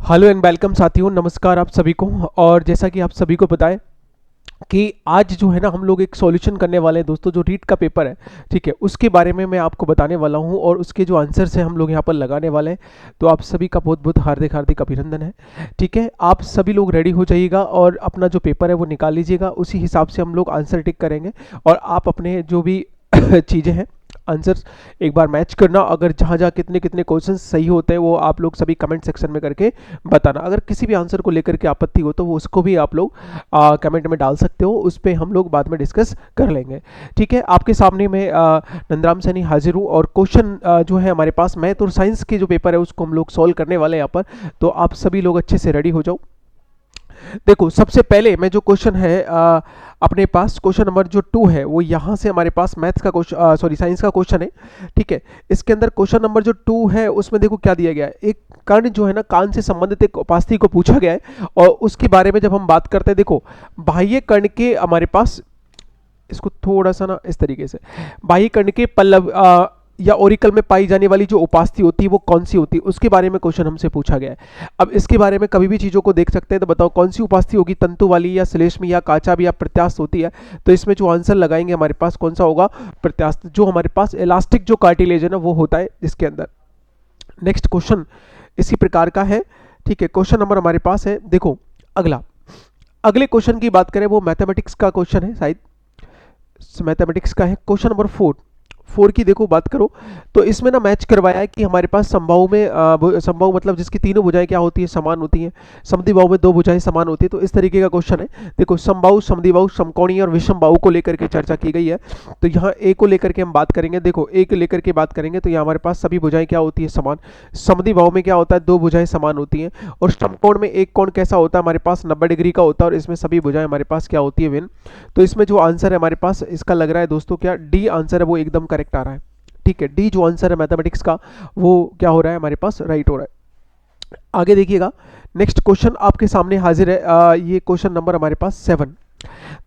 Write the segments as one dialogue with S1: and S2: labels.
S1: Hello and welcome साथियों, नमस्कार आप सभी को। और जैसा कि आप सभी को पता है कि आज जो है ना हम लोग एक सॉल्यूशन करने वाले हैं दोस्तों। जो रीट का पेपर है, ठीक है, उसके बारे में मैं आपको बताने वाला हूं और उसके जो आंसर्स हैं हम लोग यहां पर लगाने वाले हैं। तो आप सभी का बहुत बहुत हार्दिक हार्दिक अभिनंदन है। ठीक है, आप सभी लोग रेडी हो जाइएगा और अपना जो पेपर है वो निकाल लीजिएगा। उसी हिसाब से हम लोग आंसर टिक करेंगे और आप अपने जो भी चीज़ें हैं, आंसर्स एक बार मैच करना। अगर जहाँ जहाँ कितने कितने क्वेश्चन सही होते हैं वो आप लोग सभी कमेंट सेक्शन में करके बताना। अगर किसी भी आंसर को लेकर के आपत्ति हो तो वो उसको भी आप लोग कमेंट में डाल सकते हो, उस पर हम लोग बाद में डिस्कस कर लेंगे। ठीक है, आपके सामने मैं नंदराम सैनी हाजिर हूँ और क्वेश्चन जो है हमारे पास मैथ और साइंस के जो पेपर है उसको हम लोग सॉल्व करने वाले हैं यहाँ पर। तो आप सभी लोग अच्छे से रेडी हो जाओ। देखो, सबसे पहले मैं जो क्वेश्चन है अपने पास क्वेश्चन नंबर जो 2 है वो यहाँ से हमारे पास मैथ्स का क्वेश्चन, सॉरी साइंस का क्वेश्चन है। ठीक है, इसके अंदर क्वेश्चन नंबर जो 2 है उसमें देखो क्या दिया गया है। एक कर्ण जो है ना, कान से संबंधित एक उपास्थि को पूछा गया है और उसके बारे में जब हम बात करते हैं, देखो बाह्य कर्ण के हमारे पास, इसको थोड़ा सा ना इस तरीके से, बाह्य कर्ण के पल्लव या ओरिकल में पाई जाने वाली जो उपास्थि होती है वो कौन सी होती है, उसके बारे में क्वेश्चन हमसे पूछा गया है। अब इसके बारे में कभी भी चीज़ों को देख सकते हैं, तो बताओ कौन सी उपास्थि होगी, तंतु वाली या श्लेष्म या काचा भी या प्रत्यास्थ होती है। तो इसमें जो आंसर लगाएंगे हमारे पास कौन सा होगा, प्रत्यास्थ। जो हमारे पास इलास्टिक जो कार्टिलेज है ना वो होता है इसके अंदर। नेक्स्ट क्वेश्चन इसी प्रकार का है। ठीक है, क्वेश्चन नंबर हमारे पास है, देखो अगला, अगले क्वेश्चन की बात करें वो मैथमेटिक्स का क्वेश्चन है, शायद मैथमेटिक्स का है। क्वेश्चन नंबर 4 की देखो बात करो तो इसमें ना मैच करवाया है कि हमारे पास समबाहु में समबाहु मतलब जिसकी तीनों भुजाएं क्या होती है, समान होती हैं। समद्विबाहु में दो भुजाएं समान होती है। तो इस तरीके का क्वेश्चन है। देखो समबाहु, समद्विबाहु, समकोणीय और विषम बाहु को लेकर के चर्चा की गई है। तो यहाँ ए को लेकर के हम बात करेंगे। देखो ए को लेकर के बात करेंगे तो यहाँ हमारे पास सभी भुजाएं क्या होती है, समान। समद्विबाहु में क्या होता है, दो भुजाएं समान होती हैं। और समकोण में एक कोण कैसा होता है हमारे पास, 90 डिग्री का होता है और इसमें सभी भुजाएं हमारे पास क्या होती है, भिन्न। तो इसमें जो आंसर है हमारे पास इसका लग रहा है दोस्तों, क्या डी आंसर है वो एकदम करेक्ट आ रहा है। ठीक है, डी जो आंसर है मैथमेटिक्स का वो क्या हो रहा है हमारे पास, राइट हो रहा है। आगे देखिएगा, नेक्स्ट क्वेश्चन आपके सामने हाजिर है। ये क्वेश्चन नंबर हमारे पास 7।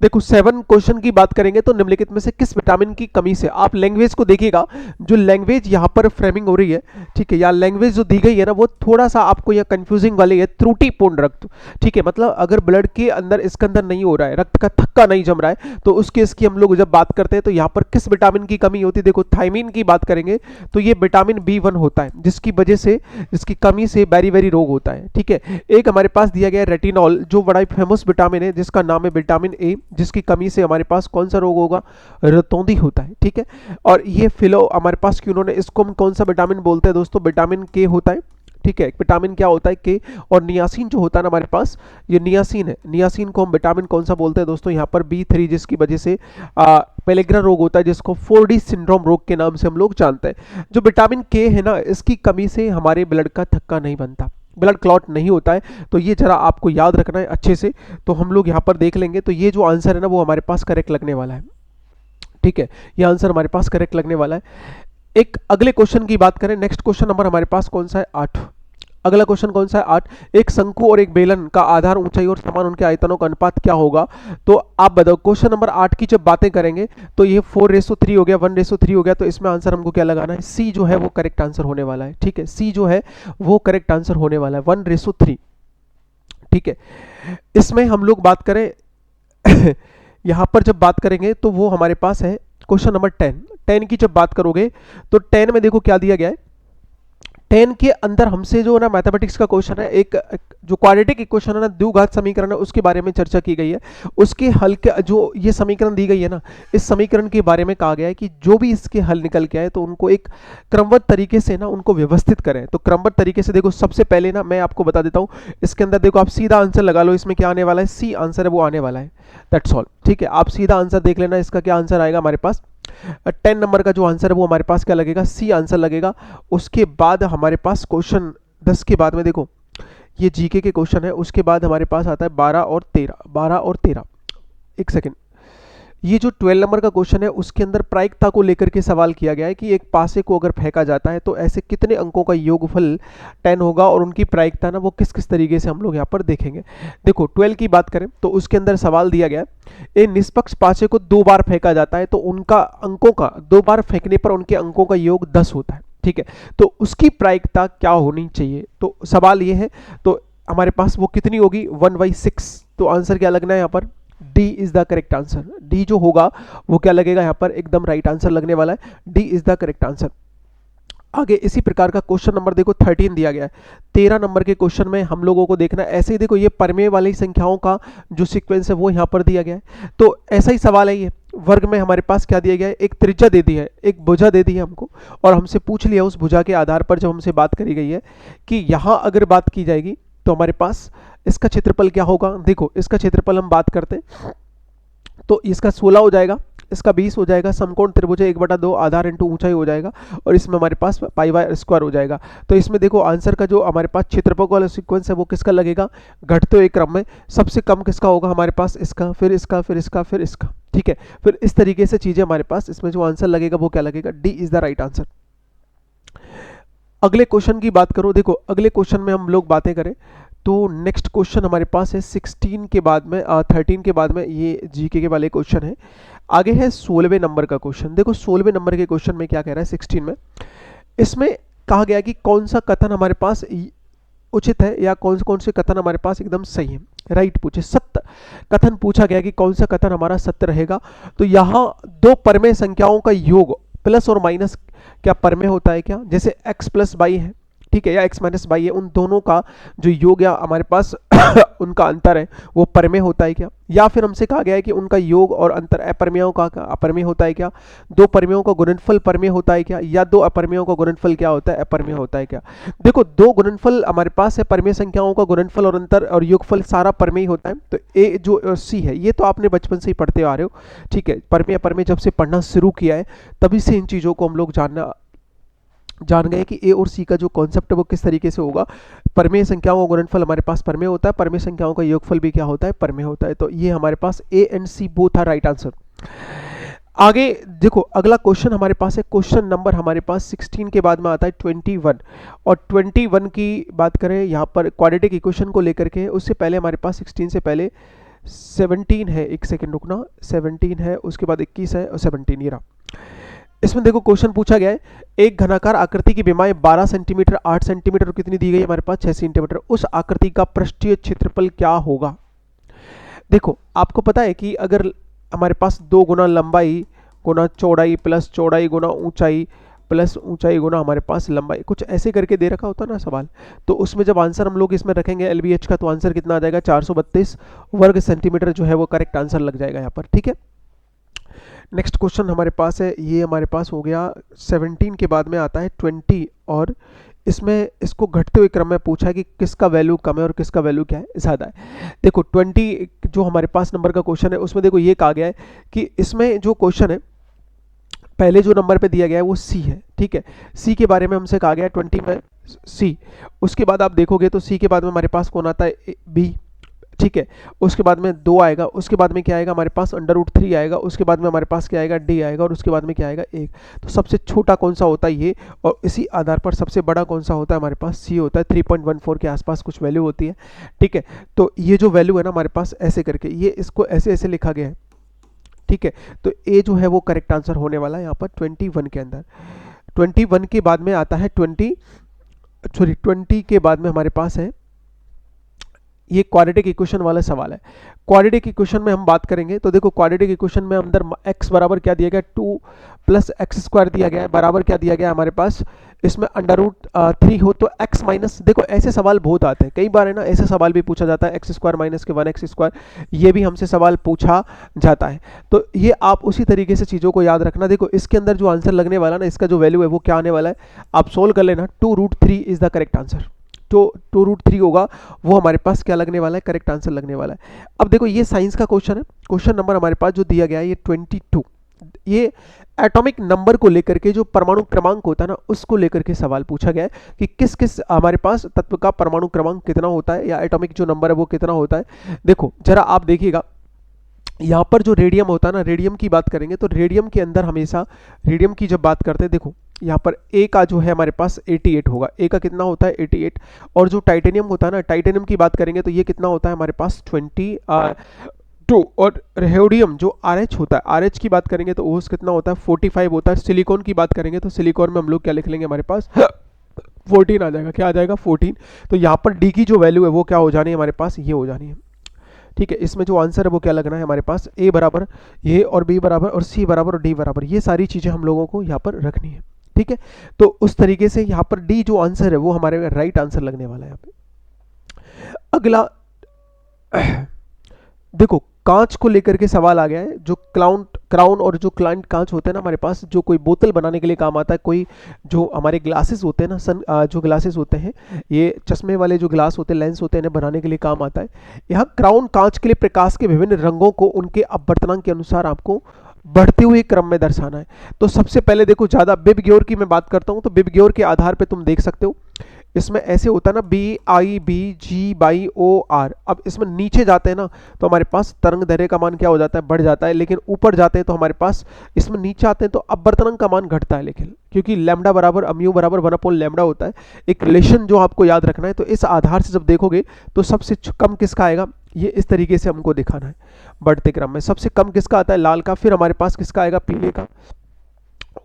S1: देखो 7 क्वेश्चन की बात करेंगे तो निम्नलिखित में से किस विटामिन की कमी से, आप लैंग्वेज को देखिएगा, जो लैंग्वेज यहाँ पर फ्रेमिंग हो रही है, ठीक है, या लैंग्वेज जो दी गई है ना वो थोड़ा सा आपको यह कंफ्यूजिंग वाली है, त्रुटिपूर्ण रक्त। ठीक है, मतलब अगर ब्लड के अंदर इसके अंदर नहीं हो रहा है, रक्त का थक्का नहीं जम रहा है, तो उस केस की हम लोग जब बात करते हैं तो यहाँ पर किस विटामिन की कमी होती है। देखो थायमीन की बात करेंगे तो ये विटामिन B1 होता है, जिसकी वजह से, जिसकी कमी से बेरी बेरी रोग होता है। ठीक है, एक हमारे पास दिया गया है रेटिनॉल, जो बड़ा ही फेमस विटामिन है जिसका नाम है विटामिन ए, जिसकी कमी से हमारे पास कौन सा रोग होगा, रतौंधी होता है। ठीक है, और ये फिलो हमारे पास क्यों, उन्होंने इसको हम कौन सा विटामिन बोलते हैं दोस्तों, विटामिन के होता है। ठीक है, विटामिन क्या होता है, के। और नियासिन जो होता है ना हमारे पास, ये नियासिन है, नियासिन को हम विटामिन कौन सा बोलते हैं दोस्तों, यहाँ पर B3, जिसकी वजह से पेलेग्रा रोग होता है, जिसको 4D सिंड्रोम रोग के नाम से हम लोग जानते हैं। जो विटामिन के है ना, इसकी कमी से हमारे ब्लड का थक्का नहीं बनता, ब्लड क्लॉट नहीं होता है। तो ये जरा आपको याद रखना है अच्छे से। तो हम लोग यहाँ पर देख लेंगे तो ये जो आंसर है ना वो हमारे पास करेक्ट लगने वाला है। ठीक है, ये आंसर हमारे पास करेक्ट लगने वाला है। एक अगले क्वेश्चन की बात करें, नेक्स्ट क्वेश्चन नंबर हमारे पास कौन सा है, 8। अगला क्वेश्चन कौन सा है, 8। एक शंकु और एक बेलन का आधार, ऊंचाई और समान उनके आयतनों का अनुपात क्या होगा। तो आप बताओ, क्वेश्चन नंबर 8 की जब बातें करेंगे तो ये 4:3 हो गया, 1:3 हो गया। तो इसमें आंसर हमको क्या लगाना है, सी जो है वो करेक्ट आंसर होने वाला है। ठीक है, सी जो है वो करेक्ट आंसर होने वाला है, 1:3। ठीक है, इसमें हम लोग बात करें यहां पर जब बात करेंगे तो वो हमारे पास है क्वेश्चन नंबर 10 की जब बात करोगे तो 10 में देखो क्या दिया गया है। 10 के अंदर हमसे जो ना मैथमेटिक्स का क्वेश्चन है, एक जो क्वाड्रेटिक इक्वेशन है ना, द्विघात समीकरण है, उसके बारे में चर्चा की गई है। उसके हल के जो ये समीकरण दी गई है ना, इस समीकरण के बारे में कहा गया है कि जो भी इसके हल निकल के आए तो उनको एक क्रमबद्ध तरीके से ना उनको व्यवस्थित करें। तो क्रमबद्ध तरीके से देखो, सबसे पहले ना मैं आपको बता देता हूँ, इसके अंदर देखो आप सीधा आंसर लगा लो, इसमें क्या आने वाला है, सी आंसर है वो आने वाला है, दैट्स ऑल। ठीक है, आप सीधा आंसर देख लेना, इसका क्या आंसर आएगा हमारे पास, 10 नंबर का जो आंसर है वो हमारे पास क्या लगेगा, सी आंसर लगेगा। उसके बाद हमारे पास क्वेश्चन 10 के बाद में देखो, ये जीके के क्वेश्चन है, उसके बाद हमारे पास आता है 12 और 13, 12 और 13। एक सेकेंड, ये जो 12 नंबर का क्वेश्चन है उसके अंदर प्रायिकता को लेकर के सवाल किया गया है कि एक पासे को अगर फेंका जाता है तो ऐसे कितने अंकों का योगफल 10 होगा और उनकी प्रायिकता ना वो किस किस तरीके से हम लोग यहाँ पर देखेंगे। देखो 12 की बात करें तो उसके अंदर सवाल दिया गया है, निष्पक्ष पासे को 2 बार फेंका जाता है तो उनका अंकों का 2 बार फेंकने पर उनके अंकों का योग 10 होता है। ठीक है, तो उसकी प्रायिकता क्या होनी चाहिए, तो सवाल ये है। तो हमारे पास वो कितनी होगी 1/6। तो आंसर क्या लगना है यहाँ पर, D is the correct answer. D जो होगा वो क्या लगेगा यहाँ पर, एकदम राइट आंसर लगने वाला है, D is the correct answer. आगे इसी प्रकार का क्वेश्चन नंबर देखो 13 दिया गया है। 13 नंबर के क्वेश्चन में हम लोगों को देखना है, ऐसे ही देखो ये परमेय वाली संख्याओं का जो सीक्वेंस है वो यहाँ पर दिया गया है। तो ऐसा ही सवाल है, ये वर्ग में हमारे पास क्या दिया गया है, एक त्रिज्या दे दी है, एक भुजा दे दी है हमको, और हमसे पूछ लिया उस भुजा के आधार पर जो हमसे बात करी गई है कि यहाँ अगर बात की जाएगी तो हमारे पास इसका क्षेत्रफल क्या होगा। देखो इसका क्षेत्रफल हम बात करते हैं तो इसका 16 हो जाएगा, इसका 20 हो जाएगा, समकोण त्रिभुज 1/2 आधार इंटू ऊंचाई हो जाएगा, और इसमें हमारे पास π/² हो जाएगा। तो इसमें देखो आंसर का जो हमारे पास क्षेत्रफल वाला सीक्वेंस है वो किसका लगेगा, घटते हुए क्रम में सबसे कम किसका होगा हमारे पास, इसका, फिर इसका, फिर इसका, फिर इसका। ठीक है, फिर इस तरीके से चीजें हमारे पास, इसमें जो आंसर लगेगा वो क्या लगेगा, D is the right answer. अगले क्वेश्चन की बात करो, देखो अगले क्वेश्चन में हम लोग बातें करें तो नेक्स्ट क्वेश्चन हमारे पास है 16 के बाद में 13 के बाद में, ये जीके के वाले क्वेश्चन है। आगे है 16वें नंबर का क्वेश्चन। देखो 16वें नंबर के क्वेश्चन में क्या कह रहा है 16 में, इसमें कहा गया कि कौन सा कथन हमारे पास उचित है या कौन कौन से कथन हमारे पास एकदम सही है, राइट पूछे, सत्य कथन पूछा गया कि कौन सा कथन हमारा सत्य रहेगा। तो यहाँ दो परमेय संख्याओं का योग प्लस और माइनस क्या परमेय होता है क्या, जैसे x + y है, ठीक है, या x - y है, उन दोनों का जो योग या हमारे पास उनका अंतर है वो परमेय होता है क्या, या फिर हमसे कहा गया है कि उनका योग और अंतर अपरमेयों का अपरमेय होता है क्या, दो परमेयों का गुणनफल परमेय होता है क्या, या दो अपरमेयों का गुणनफल क्या होता है, अपरमेय होता है क्या। देखो दो गुणनफल हमारे पास है, परमेय संख्याओं का गुणनफल और अंतर और योगफल सारा परमेय होता है। तो ए जो सी है ये तो आपने बचपन से ही पढ़ते आ रहे हो, ठीक है, परमेय अपरमेय जब से पढ़ना शुरू किया है तभी से इन चीज़ों को हम लोग जान गए कि ए और सी का जो कॉन्सेप्ट है वो किस तरीके से होगा। परमेय संख्याओं का गुणनफल हमारे पास परमेय होता है, परमेय संख्याओं का योगफल भी क्या होता है, परमेय होता है। तो ये हमारे पास A and C both are right answer. आगे देखो अगला क्वेश्चन हमारे पास है, क्वेश्चन नंबर हमारे पास 16 के बाद में आता है 21, और 21 की बात करें यहाँ पर क्वाड्रेटिक इक्वेशन को लेकर के, उससे पहले हमारे पास 16 से पहले 17 है, एक सेकेंड रुकना, 17 है, उसके बाद 21 है और 17 ये रहा। इसमें देखो क्वेश्चन पूछा गया है, एक घनाकार आकृति की विमाएं 12 सेंटीमीटर, 8 सेंटीमीटर और कितनी दी गई हमारे पास 6 सेंटीमीटर, उस आकृति का पृष्ठीय क्षेत्रफल क्या होगा। देखो आपको पता है कि अगर हमारे पास 2 गुना लंबाई गुना चौड़ाई प्लस चौड़ाई गुना ऊंचाई प्लस ऊंचाई गुना हमारे पास लंबाई, कुछ ऐसे करके दे रखा होता ना सवाल, तो उसमें जब आंसर हम लोग इसमें रखेंगे LBH का तो आंसर कितना आ जाएगा 432 वर्ग सेंटीमीटर जो है वो करेक्ट आंसर लग जाएगा यहाँ पर। ठीक है, नेक्स्ट क्वेश्चन हमारे पास है, ये हमारे पास हो गया 17 के बाद में आता है 20, और इसमें इसको घटते हुए क्रम में पूछा है कि किसका वैल्यू कम है और किसका वैल्यू क्या है ज़्यादा है। देखो 20 जो हमारे पास नंबर का क्वेश्चन है उसमें देखो ये कहा गया है कि इसमें जो क्वेश्चन है पहले जो नंबर पे दिया गया है वो सी है, ठीक है, सी के बारे में हमसे कहा गया है 20 में सी, उसके बाद आप देखोगे तो सी के बाद में हमारे पास कौन आता है बी, ठीक है, उसके बाद में 2 आएगा, उसके बाद में क्या आएगा हमारे पास √3 आएगा, उसके बाद में हमारे पास क्या आएगा डी आएगा, और उसके बाद में क्या आएगा 1। तो सबसे छोटा कौन सा होता है ये, और इसी आधार पर सबसे बड़ा कौन सा होता है हमारे पास सी होता है, 3.14 के आसपास कुछ वैल्यू होती है। ठीक है, तो ये जो वैल्यू है ना हमारे पास ऐसे करके ये इसको ऐसे ऐसे लिखा गया है। ठीक है, तो ए जो है वो करेक्ट आंसर होने वाला है यहाँ पर 21 के अंदर। 21 के बाद में आता है 20 के बाद में हमारे पास है ये क्वाड्रेटिक इक्वेशन वाला सवाल है। क्वाड्रेटिक इक्वेशन में हम बात करेंगे तो देखो क्वाड्रेटिक इक्वेशन में अंदर x बराबर क्या दिया गया 2 + x² दिया गया है, बराबर क्या दिया गया हमारे पास इसमें √3 हो तो x माइनस, देखो ऐसे सवाल बहुत आते हैं, कई बार है ना ऐसे सवाल भी पूछा जाता है x² माइनस के 1x², ये भी हमसे सवाल पूछा जाता है। तो ये आप उसी तरीके से चीज़ों को याद रखना। देखो इसके अंदर जो आंसर लगने वाला ना, इसका जो वैल्यू है वो क्या आने वाला है, आप सोल्व कर लेना, 2√3 इज द करेक्ट आंसर। तो 2√3 होगा वो हमारे पास क्या लगने वाला है, करेक्ट आंसर लगने वाला है। अब देखो ये साइंस का क्वेश्चन है, क्वेश्चन नंबर हमारे पास जो दिया गया है ये 22, ये एटॉमिक नंबर को लेकर के जो परमाणु क्रमांक होता है ना उसको लेकर के सवाल पूछा गया है कि किस किस हमारे पास तत्व का परमाणु क्रमांक कितना होता है या एटॉमिक जो नंबर है वो कितना होता है। देखो जरा आप देखिएगा यहाँ पर जो रेडियम होता है ना, रेडियम की बात करेंगे तो रेडियम के अंदर हमेशा रेडियम की जब बात करते हैं, देखो यहाँ पर ए का जो है हमारे पास 88 होगा, ए का कितना होता है 88, और जो टाइटेनियम होता है ना, टाइटेनियम की बात करेंगे तो ये कितना होता है हमारे पास 22, और रेहोडियम जो RH होता है, RH की बात करेंगे तो वो कितना होता है 45 होता है। सिलिकॉन की बात करेंगे तो सिलिकॉन में हम लोग क्या लिख लेंगे हमारे पास 14 आ जाएगा। क्या आ जाएगा? 14। तो यहाँ पर डी की जो वैल्यू है वो क्या हो जानी है हमारे पास? ये हो जानी है। ठीक है, इसमें जो आंसर है वो क्या लगना है हमारे पास? ए बराबर ये और बी बराबर और सी बराबर और डी बराबर, ये सारी चीज़ें हम लोगों को यहाँ पर रखनी है। ठीक है, तो उस तरीके से यहाँ पर डी जो आंसर है वो हमारे राइट आंसर लगने वाला है यहाँ पे। अगला देखो, कांच को लेकर के सवाल आ गया है। जो क्राउन और जो क्लाइंट कांच होते हैं ना हमारे पास, जो कोई बोतल बनाने के लिए काम आता है, कोई जो हमारे ग्लासेस होते हैं ना, जो ग्लासेस होते हैं, ये चश्मे वाले जो ग्लास होते हैं, लेंस होते हैं, इन्हें बनाने के लिए काम आता है। यहाँ क्राउन कांच के लिए प्रकाश के विभिन्न रंगों को उनके अपवर्तनांक के अनुसार आपको बढ़ते हुए क्रम में दर्शाना है। तो सबसे पहले देखो, ज़्यादा बिबग्योर की मैं बात करता हूँ तो बिबग्योर के आधार पर तुम देख सकते हो, इसमें ऐसे होता है ना, B I B G by O R. अब इसमें नीचे जाते हैं ना तो हमारे पास तरंग दैर्घ्य का मान क्या हो जाता है? बढ़ जाता है। लेकिन ऊपर जाते हैं तो हमारे पास, इसमें नीचे आते हैं तो अपवर्तनांक का मान घटता है। लेकिन क्योंकि लैम्डा बराबर म्यू बराबर 1/लैम्डा होता है, एक रिलेशन जो आपको याद रखना है। तो इस आधार से जब देखोगे तो सबसे कम किसका आएगा? ये इस तरीके से हमको दिखाना है। बढ़ते क्रम में सबसे कम किसका आता है? लाल का। फिर हमारे पास किसका आएगा? पीले का।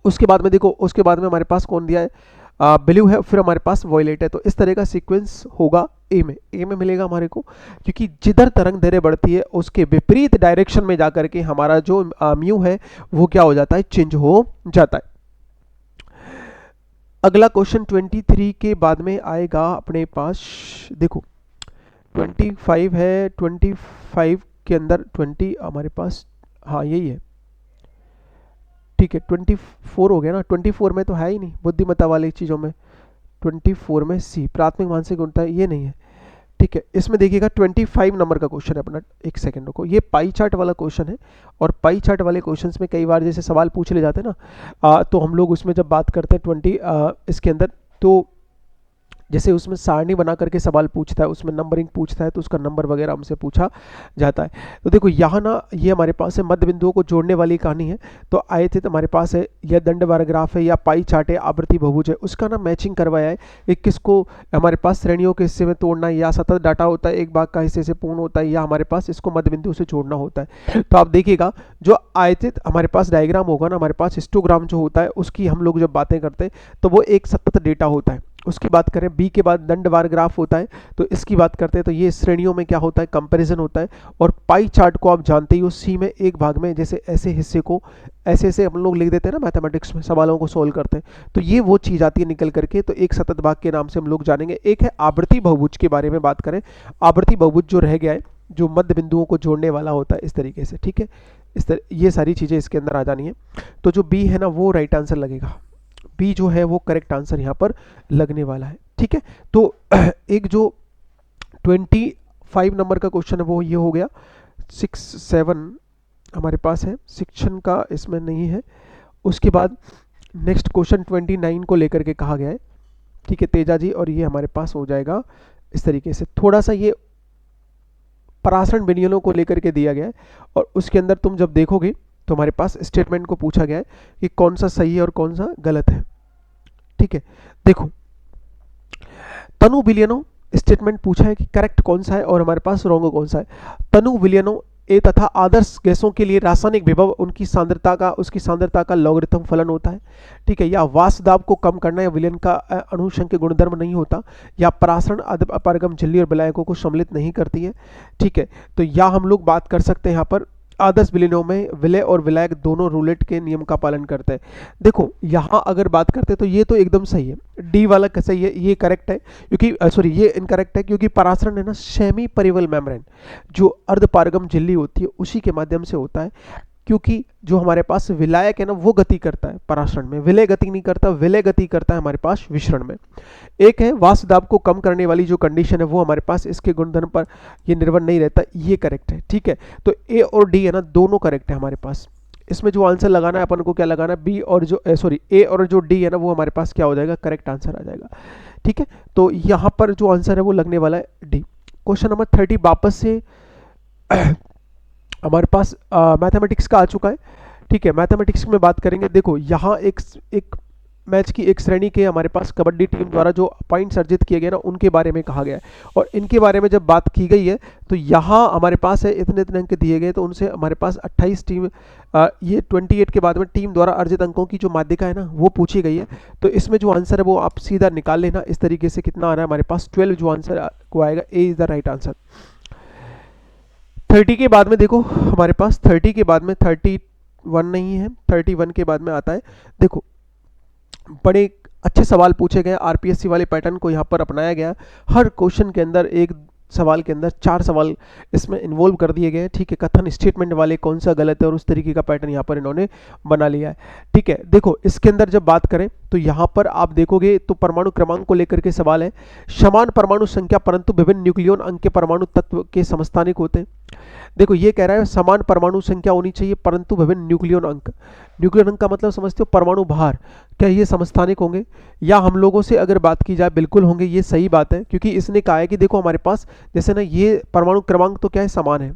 S1: उसके बाद में देखो, उसके बाद में हमारे पास कौन दिया है? ब्लू है। फिर हमारे पास वॉयलेट है। तो इस तरह का सीक्वेंस होगा। ए में मिलेगा हमारे को, क्योंकि जिधर तरंग दैर्घ्य बढ़ती है उसके विपरीत डायरेक्शन में जाकर के हमारा जो म्यू है वो क्या हो जाता है? चेंज हो जाता है। अगला क्वेश्चन 23 के बाद में आएगा अपने पास। देखो 25 है, 25 के अंदर 20 हमारे पास, हाँ यही है। ठीक है, 24 हो गया ना। 24 में तो है ही नहीं बुद्धिमत्ता वाली चीज़ों में। 24 में सी प्राथमिक मानसिक गुणता है, ये नहीं है। ठीक है, इसमें देखिएगा 25 नंबर का क्वेश्चन है अपना। एक सेकंड रुको, ये पाई चार्ट वाला क्वेश्चन है। और पाई चार्ट वाले क्वेश्चंस में कई बार जैसे सवाल पूछ ले जाते हैं ना, तो हम लोग उसमें जब बात करते हैं 20 इसके अंदर, तो जैसे उसमें सारणी बना करके सवाल पूछता है, उसमें नंबरिंग पूछता है, तो उसका नंबर वगैरह हमसे पूछा जाता है। तो देखो यहाँ ना, ये हमारे पास है मध्य बिंदुओं को जोड़ने वाली कहानी है। तो आए थे तो हमारे पास है या दंडवार ग्राफ है या पाई चार्ट है, आवृत्ति बहुभुज है, उसका ना मैचिंग करवाया है। एक किसको हमारे पास श्रेणियों के हिस्से में तोड़ना है, या सतत डाटा होता है, एक भाग का हिस्से से पूर्ण होता है, या हमारे पास इसको मध्य बिंदु से जोड़ना होता है। तो आप देखिएगा, जो आयतित हमारे पास डायग्राम होगा ना, हमारे पास हिस्टोग्राम जो होता है, उसकी हम लोग जब बातें करते हैं तो वो एक सतत डेटा होता है। उसकी बात करें, बी के बाद दंडवार ग्राफ होता है, तो इसकी बात करते हैं तो ये श्रेणियों में क्या होता है? कंपैरिजन होता है। और पाई चार्ट को आप जानते ही हो, सी में एक भाग में जैसे ऐसे हिस्से को ऐसे ऐसे हम लोग लिख देते हैं ना मैथमेटिक्स में, सवालों को सोल्व करते हैं, तो ये वो चीज़ आती है निकल करके। तो एक सतत भाग के नाम से हम लोग जानेंगे। एक है आवृत्ति बहुभुज के बारे में बात करें। आवृत्ति बहुभुज जो रह गया है, जो मध्य बिंदुओं को जोड़ने वाला होता है इस तरीके से। ठीक है, इस तरह ये सारी चीज़ें इसके अंदर आ जानी है। तो जो बी है ना वो राइट आंसर लगेगा। बी जो है वो करेक्ट आंसर यहाँ पर लगने वाला है। ठीक है, तो एक जो 25 नंबर का क्वेश्चन है वो ये हो गया। 6 7 हमारे पास है, शिक्षण का इसमें नहीं है। उसके बाद नेक्स्ट क्वेश्चन 29 को लेकर के कहा गया है। ठीक है तेजा जी, और ये हमारे पास हो जाएगा इस तरीके से। थोड़ा सा ये परासरण विनियमों को लेकर के दिया गया है, और उसके अंदर तुम जब देखोगे तो हमारे पास स्टेटमेंट को पूछा गया है कि कौन सा सही है और कौन सा गलत है। ठीक है, देखो तनु विलियनो स्टेटमेंट पूछा है कि करेक्ट कौन सा है और हमारे पास रॉन्ग कौन सा है। तनु विलियनो ए तथा आदर्श गैसों के लिए रासायनिक विभव उसकी सांद्रता का लॉगरिथम फलन होता है। ठीक है, या वाष्प दाब को कम करना या विलयन का अणुसंख्य गुणधर्म नहीं होता, या परासरण अपारगम झिल्ली और विलायकों को सम्मिलित नहीं करती है। ठीक है, तो या हम लोग बात कर सकते हैं यहाँ पर आदर्श विलयनों में विलय और विलायक दोनों रूलेट के नियम का पालन करते हैं। देखो यहाँ अगर बात करते हैं तो ये तो एकदम सही है, डी वाला कैसा है, ये करेक्ट है, क्योंकि सॉरी ये इनकरेक्ट है, क्योंकि परासरण है ना सेमी परिवल मेम्ब्रेन जो अर्धपारगम झिल्ली होती है उसी के माध्यम से होता है। क्योंकि जो हमारे पास विलायक है ना वो गति करता है परासरण में, विलय गति नहीं करता, विलय गति करता है हमारे पास विसरण में। एक है वाष्प दाब को कम करने वाली जो कंडीशन है वो हमारे पास इसके गुणधर्म पर ये निर्भर नहीं रहता, ये करेक्ट है। ठीक है, तो ए और डी है ना दोनों करेक्ट है हमारे पास। इसमें जो आंसर लगाना है अपन को क्या लगाना है, बी और जो सॉरी ए और जो डी है ना वो हमारे पास क्या हो जाएगा, करेक्ट आंसर आ जाएगा। ठीक है, तो यहाँ पर जो आंसर है वो लगने वाला है डी। क्वेश्चन नंबर 30 वापस से हमारे पास मैथमेटिक्स का आ चुका है। ठीक है, मैथमेटिक्स में बात करेंगे। देखो यहाँ एक मैच की एक श्रेणी के हमारे पास कबड्डी टीम द्वारा जो पॉइंट्स अर्जित किए गए ना उनके बारे में कहा गया है। और इनके बारे में जब बात की गई है तो यहाँ हमारे पास है इतने इतने अंक दिए गए, तो उनसे हमारे पास 28 टीम ये 28 के बाद में टीम द्वारा अर्जित अंकों की जो माध्यिका है ना वो पूछी गई है। तो इसमें जो आंसर है वो आप सीधा निकाल लेना इस तरीके से, कितना आ रहा है हमारे पास 12 जो आंसर को आएगा, ए इज द राइट आंसर। 30 के बाद में देखो हमारे पास 30 के बाद में 31 नहीं है, 31 के बाद में आता है, देखो बड़े अच्छे सवाल पूछे गए, आरपीएससी वाले पैटर्न को यहाँ पर अपनाया गया। हर क्वेश्चन के अंदर एक सवाल के अंदर 4 सवाल इसमें इन्वॉल्व कर दिए गए, ठीक है। कथन स्टेटमेंट वाले कौन सा गलत है और उस तरीके का पैटर्न यहाँ पर इन्होंने बना लिया है, ठीक है। देखो इसके अंदर जब बात करें तो यहाँ पर आप देखोगे तो परमाणु क्रमांक को लेकर के सवाल है। समान परमाणु संख्या परंतु विभिन्न न्यूक्लियन अंक के परमाणु तत्व के समस्थानिक होते हैं। देखो ये कह रहा है समान परमाणु संख्या होनी चाहिए परंतु विभिन्न न्यूक्लियन अंक, न्यूक्लियन अंक का मतलब समझते हो परमाणु भार, क्या ये समस्थानिक होंगे? या हम लोगों से अगर बात की जाए बिल्कुल होंगे, ये सही बात है, क्योंकि इसने कहा है कि देखो हमारे पास जैसे ना ये परमाणु क्रमांक तो क्या है, समान है।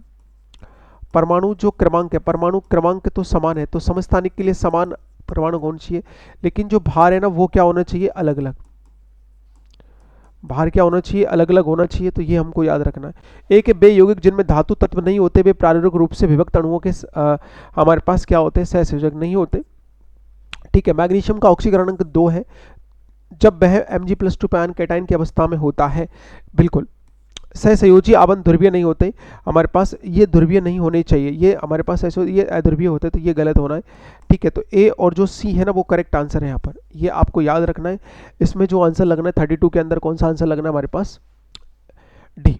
S1: परमाणु जो क्रमांक है, परमाणु क्रमांक तो समान है, तो समस्थानिक के लिए समान परमाणु होना चाहिए, लेकिन जो भार है ना वो क्या होना चाहिए, अलग अलग। भार क्या होना चाहिए, अलग अलग होना चाहिए। तो ये हमको याद रखना है। एक बे यौगिक जिनमें धातु तत्व नहीं होते, वे प्रारूपिक रूप से विभक्त अणुओं के हमारे पास क्या होते हैं, सहसंयोजक नहीं होते, ठीक है। मैग्नीशियम का ऑक्सीकरण 2 है जब वह Mg+2 आयन कैटायन की अवस्था में होता है, बिल्कुल। सहसंयोजी आबंध ध्रुवीय नहीं होते हमारे पास, ये ध्रुवीय नहीं होने चाहिए, ये हमारे पास ऐसे ये अध्रुवीय होते हैं, तो ये गलत होना है, ठीक है। तो ए और जो सी है ना वो करेक्ट आंसर है यहाँ पर, ये आपको याद रखना है। इसमें जो आंसर लगना है 32 के अंदर कौन सा आंसर लगना है हमारे पास, डी।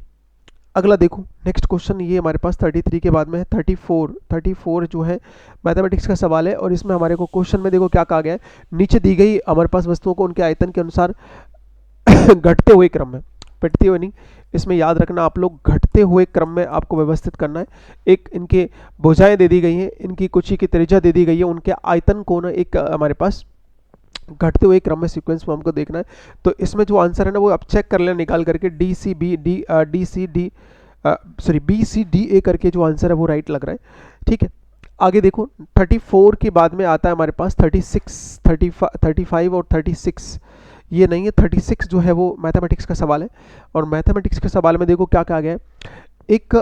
S1: अगला देखो नेक्स्ट क्वेश्चन, ये हमारे पास 33 के बाद में है 34 जो है मैथमेटिक्स का सवाल है। और इसमें हमारे को क्वेश्चन में देखो क्या कहा गया है, नीचे दी गई हमारे पास वस्तुओं को उनके आयतन के अनुसार घटते हुए क्रम में, पिटते हुए नहीं, इसमें याद रखना आप लोग घटते हुए क्रम में आपको व्यवस्थित करना है। एक इनके भुजाएं दे दी गई हैं, इनकी कुची की त्रिज्या दे दी गई है, उनके आयतन को ना एक हमारे पास घटते हुए क्रम में सीक्वेंस में हमको देखना है। तो इसमें जो आंसर है ना वो आप चेक कर लें निकाल करके, बी सी डी ए करके जो आंसर है वो राइट लग रहा है, ठीक है। आगे देखो 34 के बाद में आता है हमारे पास 36, 35 और 36, ये नहीं है 36 जो है वो मैथमेटिक्स का सवाल है। और मैथमेटिक्स के सवाल में देखो क्या कहा गया है, एक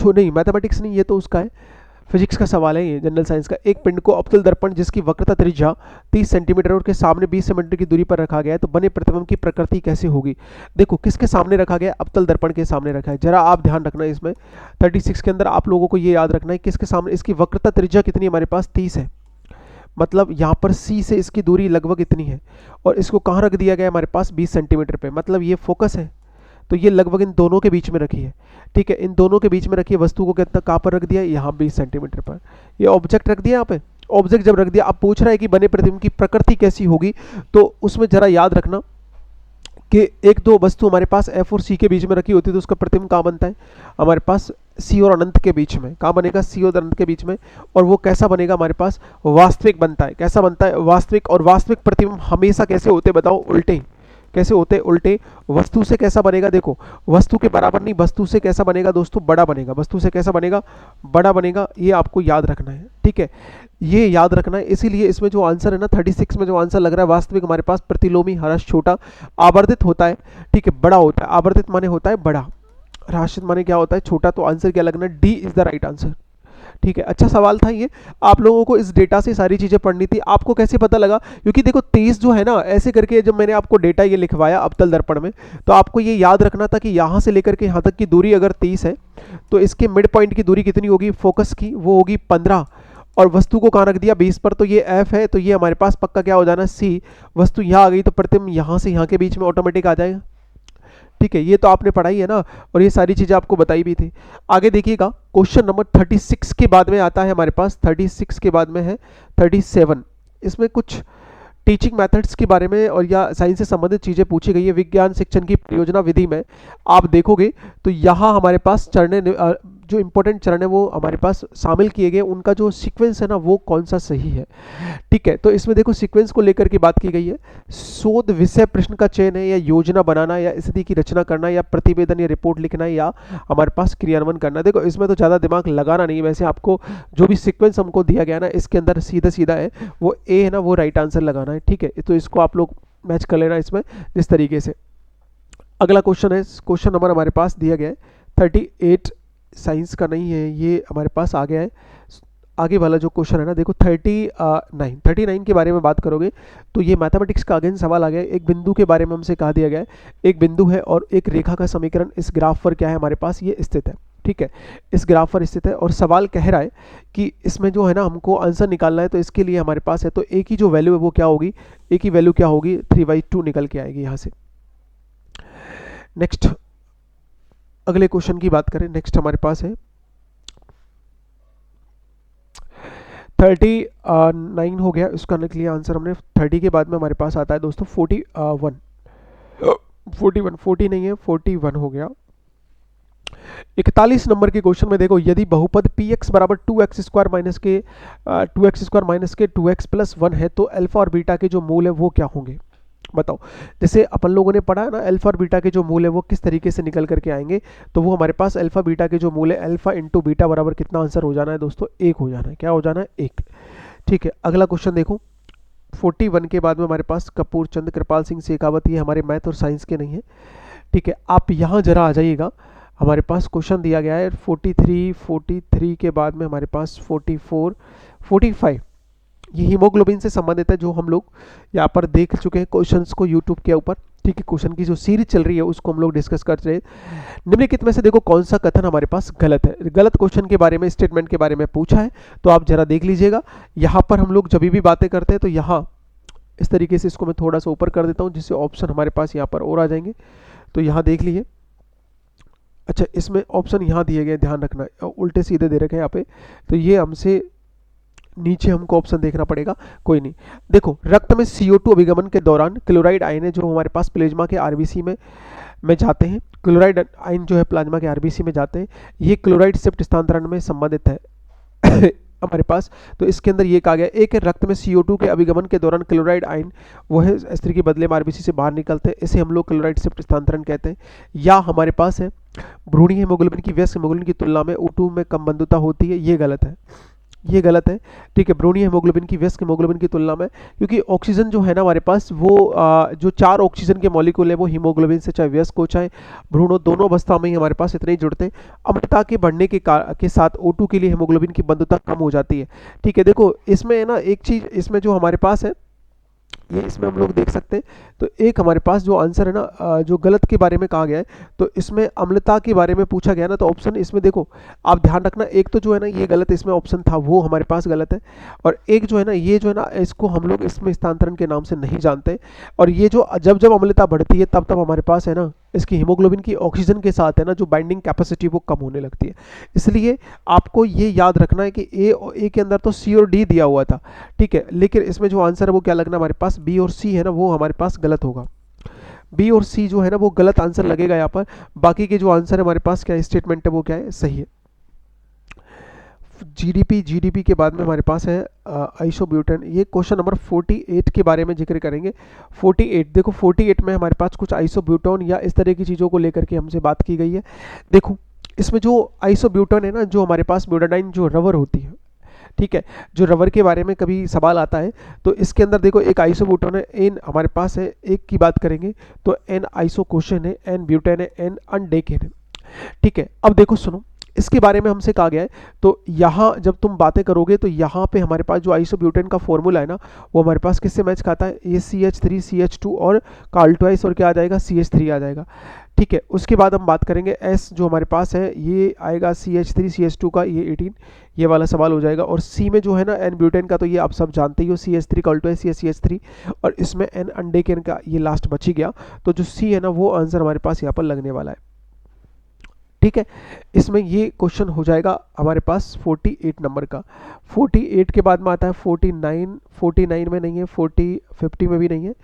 S1: नहीं मैथमेटिक्स नहीं, ये तो उसका है, फिजिक्स का सवाल है ये, जनरल साइंस का। एक पिंड को अवतल दर्पण जिसकी वक्रता त्रिज्या 30 सेंटीमीटर और के सामने 20 सेंटीमीटर की दूरी पर रखा गया है, तो बने प्रतिबिंब की प्रकृति कैसे होगी? देखो किसके सामने रखा गया है, अवतल दर्पण के सामने रखा है, जरा आप ध्यान रखना इसमें 36 के अंदर आप लोगों को ये याद रखना है किसके सामने, इसकी वक्रता त्रिज्या कितनी हमारे पास 30 है, मतलब यहाँ पर सी से इसकी दूरी लगभग इतनी है, और इसको कहाँ रख दिया गया हमारे पास 20 सेंटीमीटर पे, मतलब ये फोकस है, तो ये लगभग इन दोनों के बीच में रखी है, ठीक है। इन दोनों के बीच में रखी है वस्तु को, कितना कहाँ पर रख दिया, यहाँ 20 सेंटीमीटर पर, ये ऑब्जेक्ट रख दिया यहाँ पे। ऑब्जेक्ट जब रख दिया, अब पूछ रहा है कि बने प्रतिबिंब की प्रकृति कैसी होगी, तो उसमें जरा याद रखना कि एक दो वस्तु हमारे पास एफ और सी के बीच में रखी होती है, तो उसका प्रतिबिंब कहाँ बनता है हमारे पास, सी और अनंत के बीच में, कहाँ बनेगा, सी और अनंत के बीच में। और वो कैसा बनेगा हमारे पास, वास्तविक बनता है, कैसा बनता है, वास्तविक। और वास्तविक प्रतिबिंब हमेशा कैसे होते बताओ, उल्टे, कैसे होते, उल्टे। वस्तु से कैसा बनेगा, देखो वस्तु के बराबर नहीं, वस्तु से कैसा बनेगा दोस्तों, बड़ा बनेगा, वस्तु से कैसा बनेगा, बड़ा बनेगा, ये आपको याद रखना है, ठीक है, ये याद रखना है। इसीलिए इसमें जो आंसर है ना 36 में जो आंसर लग रहा है, वास्तविक हमारे पास प्रतिलोमी हर्ष छोटा, आवर्धित होता है, ठीक है, बड़ा होता है, आवर्धित माने होता है बड़ा, हर्षित माने क्या होता है छोटा, तो आंसर क्या लगना है, D is the right answer, ठीक है। अच्छा सवाल था ये, आप लोगों को इस डेटा से सारी चीजें पढ़नी थी। आपको कैसे पता लगा, क्योंकि देखो 23 जो है ना, ऐसे करके जब मैंने आपको डेटा ये लिखवाया अवतल दर्पण में, तो आपको ये याद रखना था कि यहाँ से लेकर के यहाँ तक की दूरी अगर 30 है, तो इसके मिड पॉइंट की दूरी कितनी होगी फोकस की, वो होगी 15, और वस्तु को कहाँ रख दिया 20 पर, तो ये एफ है, तो ये हमारे पास पक्का क्या हो जाना सी। वस्तु यहाँ आ गई तो प्रतिबिंब यहाँ से यहाँ के बीच में ऑटोमेटिक आ जाएगा, ठीक है। ये तो आपने पढ़ाई है ना, और ये सारी चीजें आपको बताई भी थी। आगे देखिएगा क्वेश्चन नंबर 36 के बाद में आता है हमारे पास, 36 के बाद में है 37। इसमें कुछ टीचिंग मेथड्स के बारे में और या साइंस से संबंधित चीजें पूछी गई है। विज्ञान शिक्षण की परियोजना विधि में आप देखोगे तो यहाँ हमारे पास जो इंपॉर्टेंट चरण है वो हमारे पास शामिल किए गए, उनका जो सीक्वेंस है ना वो कौन सा सही है। ठीक है, तो इसमें देखो सीक्वेंस को लेकर के बात की गई है। शोध विषय प्रश्न का चयन है, या योजना बनाना, या स्थिति की रचना करना, या प्रतिवेदन या रिपोर्ट लिखना, या हमारे पास क्रियान्वयन करना। देखो इसमें तो ज़्यादा दिमाग लगाना नहीं है, वैसे आपको जो भी सीक्वेंस हमको दिया गया ना इसके अंदर सीधा सीधा है वो ए है ना, वो राइट आंसर लगाना है। ठीक है, तो इसको आप लोग मैच कर लेना इसमें जिस तरीके से। अगला क्वेश्चन है, क्वेश्चन नंबर हमारे पास दिया गया है 38, साइंस का नहीं है ये, हमारे पास आ गया है। आगे वाला जो क्वेश्चन है ना देखो 39 के बारे में बात करोगे तो ये मैथमेटिक्स का अगेन सवाल आ गया है। एक बिंदु के बारे में हमसे कहा दिया गया है, एक बिंदु है और एक रेखा का समीकरण इस ग्राफ पर क्या है हमारे पास ये स्थित है। ठीक है, इस ग्राफ पर स्थित है और सवाल कह रहा है कि इसमें जो है ना हमको आंसर निकालना है, तो इसके लिए हमारे पास है तो ए की जो वैल्यू है वो क्या होगी, ए की वैल्यू क्या होगी 3/2 निकल के आएगी यहाँ से। नेक्स्ट अगले क्वेश्चन की बात करें, नेक्स्ट हमारे पास है 39 हो गया, इसका निकल लिया आंसर हमने। 30 के बाद में हमारे पास आता है दोस्तों 40 नहीं है 41 हो गया। 41 नंबर के क्वेश्चन में देखो, यदि बहुपद px बराबर 2x स्क्वायर माइनस के 2x प्लस 1 है तो अल्फा और बीटा के जो मूल है वो क्या होंगे, बताओ। जैसे अपन लोगों ने पढ़ा है ना, अल्फा और बीटा के जो मूल है वो किस तरीके से निकल करके आएंगे, तो वो हमारे पास अल्फा बीटा के जो मूल है अल्फा इंटू बीटा बराबर कितना आंसर हो जाना है दोस्तों, 1 हो जाना है। क्या हो जाना है, 1। ठीक है, अगला क्वेश्चन देखो 41 के बाद में हमारे पास कपूर चंद कृपाल सिंह शेखावत, ये हमारे मैथ और साइंस के नहीं है। ठीक है, आप यहाँ जरा आ जाइएगा, हमारे पास क्वेश्चन दिया गया है 43 के बाद में हमारे पास 44 45, ये हीमोग्लोबिन से संबंधित है जो हम लोग यहाँ पर देख चुके हैं क्वेश्चंस को यूट्यूब के ऊपर। ठीक है, क्वेश्चन की जो सीरीज चल रही है उसको हम लोग डिस्कस कर रहे हैं। निम्नलिखित में से देखो कौन सा कथन हमारे पास गलत है। गलत क्वेश्चन के बारे में, स्टेटमेंट के बारे में पूछा है, तो आप जरा देख लीजिएगा। यहाँ पर हम लोग जब भी बातें करते हैं तो यहाँ इस तरीके से इसको मैं थोड़ा सा ऊपर कर देता हूँ जिससे ऑप्शन हमारे पास यहाँ पर और आ जाएंगे। तो यहाँ देख लीजिए, अच्छा इसमें ऑप्शन यहाँ दिए गए, ध्यान रखना उल्टे सीधे दे रखे हैं यहाँ पे, तो ये हमसे नीचे हमको ऑप्शन देखना पड़ेगा। कोई नहीं, देखो रक्त में CO2 अभिगमन के दौरान क्लोराइड आयन है जो हमारे पास प्लाज्मा के आरबीसी में जाते हैं, क्लोराइड आयन जो है प्लाज्मा के आरबीसी में जाते हैं, ये क्लोराइड शिफ्ट स्थानांतरण में संबंधित है हमारे पास। तो इसके अंदर ये कहा गया, एक है रक्त में CO2 के अभिगमन के दौरान क्लोराइड आयन वो है स्त्री के बदले में आरबीसी से बाहर निकलते हैं, इसे हम लोग क्लोराइड शिफ्ट स्थानांतरण कहते हैं। या हमारे पास है भ्रूणीय हीमोग्लोबिन की व्यस्क हीमोग्लोबिन की तुलना में O2 में कम बंधुता होती है, ये गलत है, ये गलत है। ठीक है, भ्रूणीय हीमोग्लोबिन की व्यस्क हीमोग्लोबिन की तुलना में, क्योंकि ऑक्सीजन जो है ना हमारे पास वो जो 4 ऑक्सीजन के मॉलिक्यूल है वो हीमोग्लोबिन से चाहे व्यस्क हो चाहे भ्रूणों, दोनों अवस्था में ही हमारे पास इतने ही जुड़ते हैं। अम्लता के बढ़ने के साथ O2 के लिए हीमोग्लोबिन की बंधुता कम हो जाती है। ठीक है, देखो इसमें है ना एक चीज इसमें जो हमारे पास है ये इसमें हम लोग देख सकते हैं, तो एक हमारे पास जो आंसर है ना जो गलत के बारे में कहा गया है, तो इसमें अम्लता के बारे में पूछा गया ना, तो ऑप्शन इसमें देखो आप ध्यान रखना, एक तो जो है ना ये गलत इसमें ऑप्शन था वो हमारे पास गलत है, और एक जो है ना ये जो है ना इसको हम लोग इसमें स्थानांतरण के नाम से नहीं जानते। और ये जो जब जब अम्लता बढ़ती है तब तब हमारे पास है ना इसकी हीमोग्लोबिन की ऑक्सीजन के साथ है ना जो बाइंडिंग कैपेसिटी वो कम होने लगती है। इसलिए आपको ये याद रखना है कि ए के अंदर तो सी और डी दिया हुआ था, ठीक है, लेकिन इसमें जो आंसर है वो क्या लगना हमारे पास बी और सी है ना, वो हमारे पास गलत होगा। बी और सी जो है ना वो गलत आंसर लगेगा यहाँ पर। बाकी के जो आंसर है हमारे पास क्या स्टेटमेंट है वो क्या है, सही है। जीडीपी के बाद में हमारे पास है आइसोब्यूटेन। ये क्वेश्चन नंबर 48 के बारे में जिक्र करेंगे। 48 देखो 48 में हमारे पास कुछ आइसोब्यूटोन या इस तरह की चीज़ों को लेकर के हमसे बात की गई है। देखो इसमें जो आइसोब्यूटोन है ना, जो हमारे पास ब्यूटाडाइन जो रबर होती है, ठीक है, जो रबर के बारे में कभी सवाल आता है तो इसके अंदर देखो एक आइसोब्यूटोन है, एन हमारे पास है, एक की बात करेंगे तो एन आइसोकोशन है, एन ब्यूटेन है, एन अनडेकेन है। ठीक है, अब देखो सुनो इसके बारे में हमसे कहा गया है, तो यहाँ जब तुम बातें करोगे तो यहाँ पे हमारे पास जो आइसोब्यूटेन का फॉर्मूला है ना वो हमारे पास किससे मैच खाता है, ये CH3 CH2 और कार्ल-ट्वाइस और क्या आ जाएगा CH3 आ जाएगा। ठीक है, उसके बाद हम बात करेंगे एस जो हमारे पास है ये आएगा CH3 CH2 का, ये 18 ये वाला सवाल हो जाएगा। और सी में जो है ना एन ब्यूटेन का, तो ये आप सब जानते ही हो CH3 कार्ल-ट्वाइस ये CH3, और इसमें एन अनडेकेन का ये लास्ट बच ही गया, तो जो सी है ना वो आंसर हमारे पास यहाँ पर लगने वाला है। ठीक है, इसमें ये क्वेश्चन हो जाएगा हमारे पास 48 नंबर का। 48 के बाद में आता है 49 में नहीं है, 50 में भी नहीं है।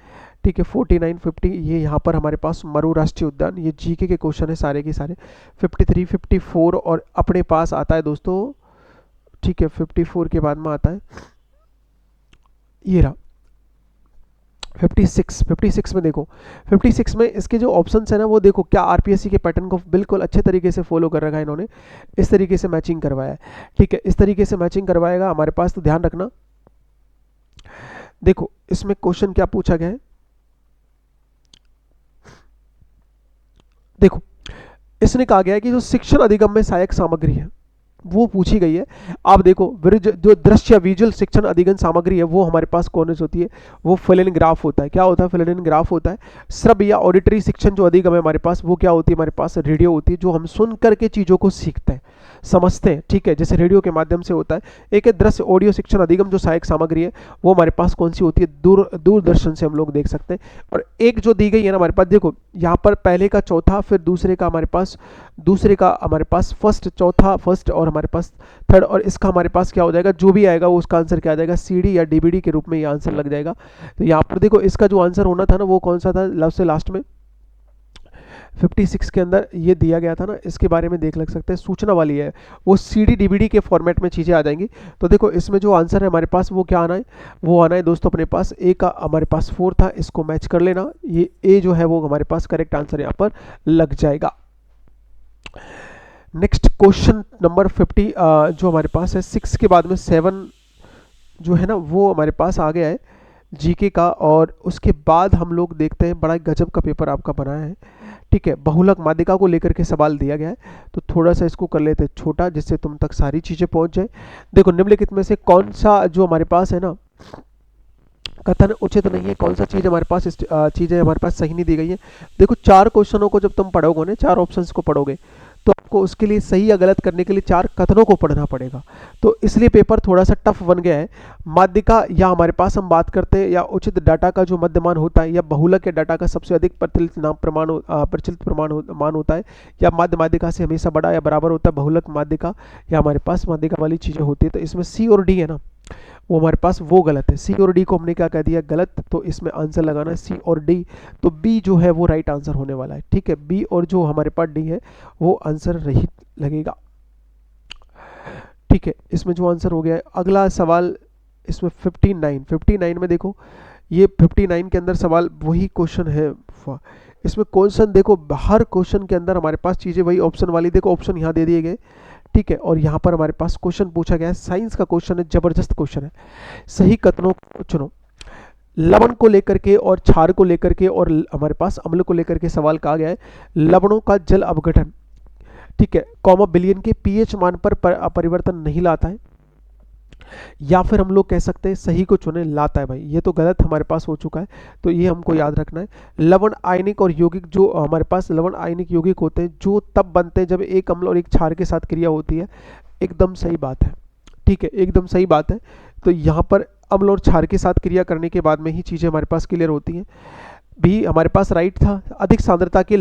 S1: ठीक है 49 50 ये यहाँ पर हमारे पास मरु राष्ट्रीय उद्यान, ये जीके के क्वेश्चन है सारे के सारे। 53 54 और अपने पास आता है दोस्तों, ठीक है 54 के बाद में आता है ये रहा 56 में देखो 56 में इसके जो ऑप्शंस है ना वो देखो क्या आरपीएससी के पैटर्न को बिल्कुल अच्छे तरीके से फॉलो कर रखा है इन्होंने, इस तरीके से मैचिंग करवाया है। ठीक है इस तरीके से मैचिंग करवाएगा हमारे पास, तो ध्यान रखना। देखो इसमें क्वेश्चन क्या पूछा गया है, देखो इसने कहा गया है कि जो शिक्षण अधिगम में सहायक सामग्री है वो पूछी गई है। आप देखो जो दृश्य विजुअल शिक्षण अधिगम सामग्री है वो हमारे पास कौन सी होती है, वो फिल इन ग्राफ होता है। क्या होता है, फिल इन ग्राफ होता है। श्रव्य या ऑडिटरी शिक्षण जो अधिगम है हमारे पास, वो क्या होती है, हमारे पास रेडियो होती है, जो हम सुन करके चीजों को सीखते हैं समझते हैं। ठीक है जैसे रेडियो के माध्यम से होता है। एक है दृश्य ऑडियो शिक्षण अधिगम जो सहायक सामग्री है, वो हमारे पास कौन सी होती है, दूरदर्शन से हम लोग देख सकते हैं। और एक जो दी गई है ना हमारे पास, देखो यहाँ पर पहले का चौथा, फिर दूसरे का हमारे पास फर्स्ट, चौथा फर्स्ट और हमारे पास थर्ड, और इसका हमारे पास क्या हो जाएगा, जो भी आएगा वो उसका आंसर क्या आ जाएगा, सीडी या डीबीडी के रूप में ये आंसर लग जाएगा। तो यहाँ पर देखो इसका जो आंसर होना था ना वो कौन सा था, से लास्ट में 56 के अंदर ये दिया गया था ना, इसके बारे में देख लग सकते हैं, सूचना वाली है, वो सीडी डीवीडी के फॉर्मेट में चीज़ें आ जाएंगी। तो देखो इसमें जो आंसर है हमारे पास वो क्या आना है, वो आना है दोस्तों अपने पास ए का हमारे पास 4 था, इसको मैच कर लेना, ये ए जो है वो हमारे पास करेक्ट आंसर यहाँ पर लग जाएगा। नेक्स्ट क्वेश्चन नंबर 50 जो हमारे पास है 6 के बाद में 7 जो है ना वो हमारे पास आ गया है जीके का। और उसके बाद हम लोग देखते हैं, बड़ा गजब का पेपर आपका बना है। ठीक है बहुलक माध्यिका को लेकर के सवाल दिया गया है, तो थोड़ा सा इसको कर लेते हैं छोटा, जिससे तुम तक सारी चीजें पहुंच जाए। देखो निम्नलिखित में से कौन सा जो हमारे पास है ना कथन उचित नहीं है, कौन सा चीज हमारे पास चीजें हमारे पास सही नहीं दी गई है। देखो 4 क्वेश्चनों को जब तुम पढ़ोगे ना, 4 ऑप्शंस को पढ़ोगे, तो आपको उसके लिए सही या गलत करने के लिए 4 कथनों को पढ़ना पड़ेगा। तो इसलिए पेपर थोड़ा सा टफ बन गया है। माध्यिका या हमारे पास हम बात करते हैं या उचित डाटा का जो मध्यमान होता है, या बहुलक के डाटा का सबसे अधिक प्रचलित मान होता है, या माध्य माध्यिका से हमेशा बड़ा या बराबर होता है बहुलक माध्यिका, या हमारे पास माध्यिका वाली चीजें होती है। तो इसमें सी और डी है ना वो हमारे पास वो गलत है, सी और डी को हमने क्या कह दिया गलत, तो इसमें आंसर लगाना है सी और डी। तो बी जो है वो राइट आंसर होने वाला है। ठीक है बी और जो हमारे पास डी है वो आंसर रहित लगेगा। ठीक है इसमें जो आंसर हो गया है, अगला सवाल इसमें 59 में देखो, ये 59 के अंदर सवाल वही क्वेश्चन है। इसमें क्वेश्चन देखो हर क्वेश्चन के अंदर हमारे पास चीजें वही ऑप्शन वाली, देखो ऑप्शन यहाँ दे दिए गए। ठीक है और यहाँ पर हमारे पास क्वेश्चन पूछा गया है, साइंस का क्वेश्चन है, जबरदस्त क्वेश्चन है। सही कथनों को चुनो। लवण को लेकर के और क्षार को लेकर के और हमारे पास अम्ल को लेकर के सवाल कहा गया है। लवणों का जल अपघटन, ठीक है, कॉमा बिलियन के पीएच मान पर परिवर्तन नहीं लाता है, या फिर हम लोग कह सकते हैं सही को चुने लाता है। भाई ये तो गलत हमारे पास हो चुका है, तो ये हमको याद रखना है। लवण आयनिक और यौगिक, जो हमारे पास लवण आयनिक यौगिक होते हैं जो तब बनते हैं जब एक अम्ल और एक क्षार के साथ क्रिया होती है, एकदम सही बात है। ठीक है एकदम सही बात है। तो यहाँ पर अम्ल और क्षार के साथ क्रिया करने के बाद में ही चीजें हमारे पास क्लियर होती हैं। भी हमारे पास राइट था। अधिक सांद्रता के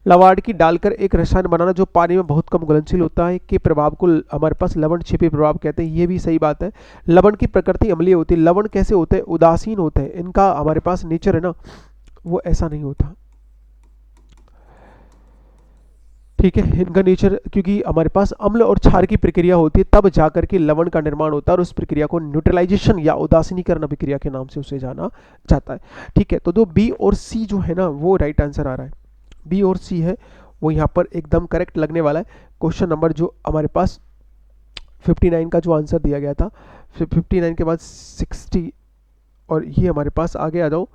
S1: लवाड़ की डालकर एक रसायन बनाना जो पानी में बहुत कम घुलनशील होता है के प्रभाव को हमारे पास लवण छिपी प्रभाव कहते हैं, ये भी सही बात है। लवण की प्रकृति अम्लीय होती है। लवण कैसे होते हैं, उदासीन होते हैं, इनका हमारे पास नेचर है ना वो ऐसा नहीं होता। ठीक है इनका नेचर, क्योंकि हमारे पास अम्ल और क्षार की प्रक्रिया होती है तब जाकर के लवण का निर्माण होता है, और उस प्रक्रिया को न्यूट्रलाइजेशन या उदासीनीकरण प्रक्रिया के नाम से उसे जाना जाता है। ठीक है तो बी और सी जो है ना वो राइट आंसर आ रहा है, बी और सी है वो यहाँ पर एकदम करेक्ट लगने वाला है। क्वेश्चन नंबर जो हमारे पास 59 का जो आंसर दिया गया था, 59 के बाद 60 और ये हमारे पास आगे आ जाओ।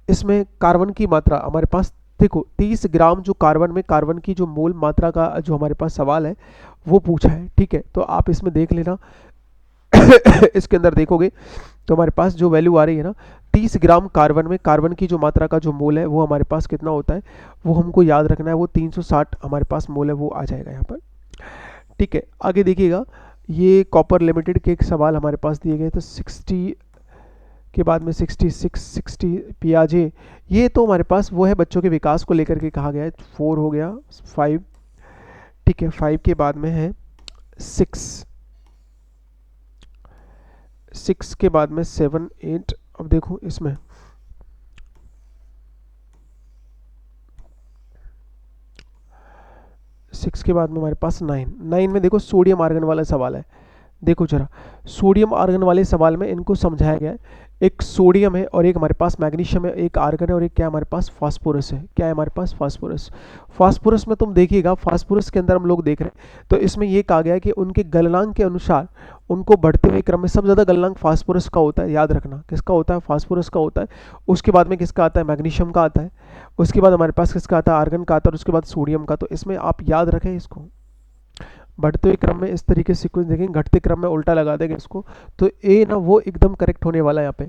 S1: इसमें कार्बन की मात्रा हमारे पास देखो 30 ग्राम जो कार्बन की जो मोल मात्रा का जो हमारे पास सवाल है वो पूछा है। ठीक है तो आप इसमें देख लेना इसके अंदर देखोगे तो हमारे पास जो वैल्यू आ रही है ना 30 ग्राम कार्बन की जो मात्रा का जो मोल है वो हमारे पास कितना होता है, वो हमको याद रखना है, वो 360 हमारे पास मोल है वो आ जाएगा यहाँ पर। ठीक है आगे देखिएगा, ये कॉपर लिमिटेड के एक सवाल हमारे पास दिए गए, तो 60 के बाद में 66 60 पियाजे, ये तो हमारे पास वो है बच्चों के विकास को लेकर के कहा गया है। 4 हो गया 5, ठीक है 5 के बाद में है 6 के बाद में 7 8। अब देखो इसमें 6 के बाद में हमारे पास 9 में देखो सोडियम आर्गन वाला सवाल है। देखो जरा, सोडियम आर्गन वाले सवाल में इनको समझाया गया है, एक सोडियम है और एक हमारे पास मैग्नीशियम है, एक आर्गन है और एक क्या हमारे पास फास्फोरस है। क्या है हमारे पास? फास्फोरस। फास्फोरस में तुम देखिएगा, फास्फोरस के अंदर हम लोग देख रहे हैं तो इसमें ये कहा गया है कि उनके गलनांक के अनुसार उनको बढ़ते हुए क्रम में सबसे ज़्यादा गलनांक फास्फोरस का होता है। याद रखना किसका होता है? फास्फोरस का होता है। उसके बाद में किसका आता है? मैग्नीशियम का आता है। उसके बाद हमारे पास किसका आता है? आर्गन का आता है। और उसके बाद सोडियम का। तो इसमें आप याद रखें इसको, बढ़ते हुए क्रम में इस तरीके से सीक्वेंस देखेंगे, घटते क्रम में उल्टा लगा देंगे इसको, तो ए ना वो एकदम करेक्ट होने वाला है यहाँ पे।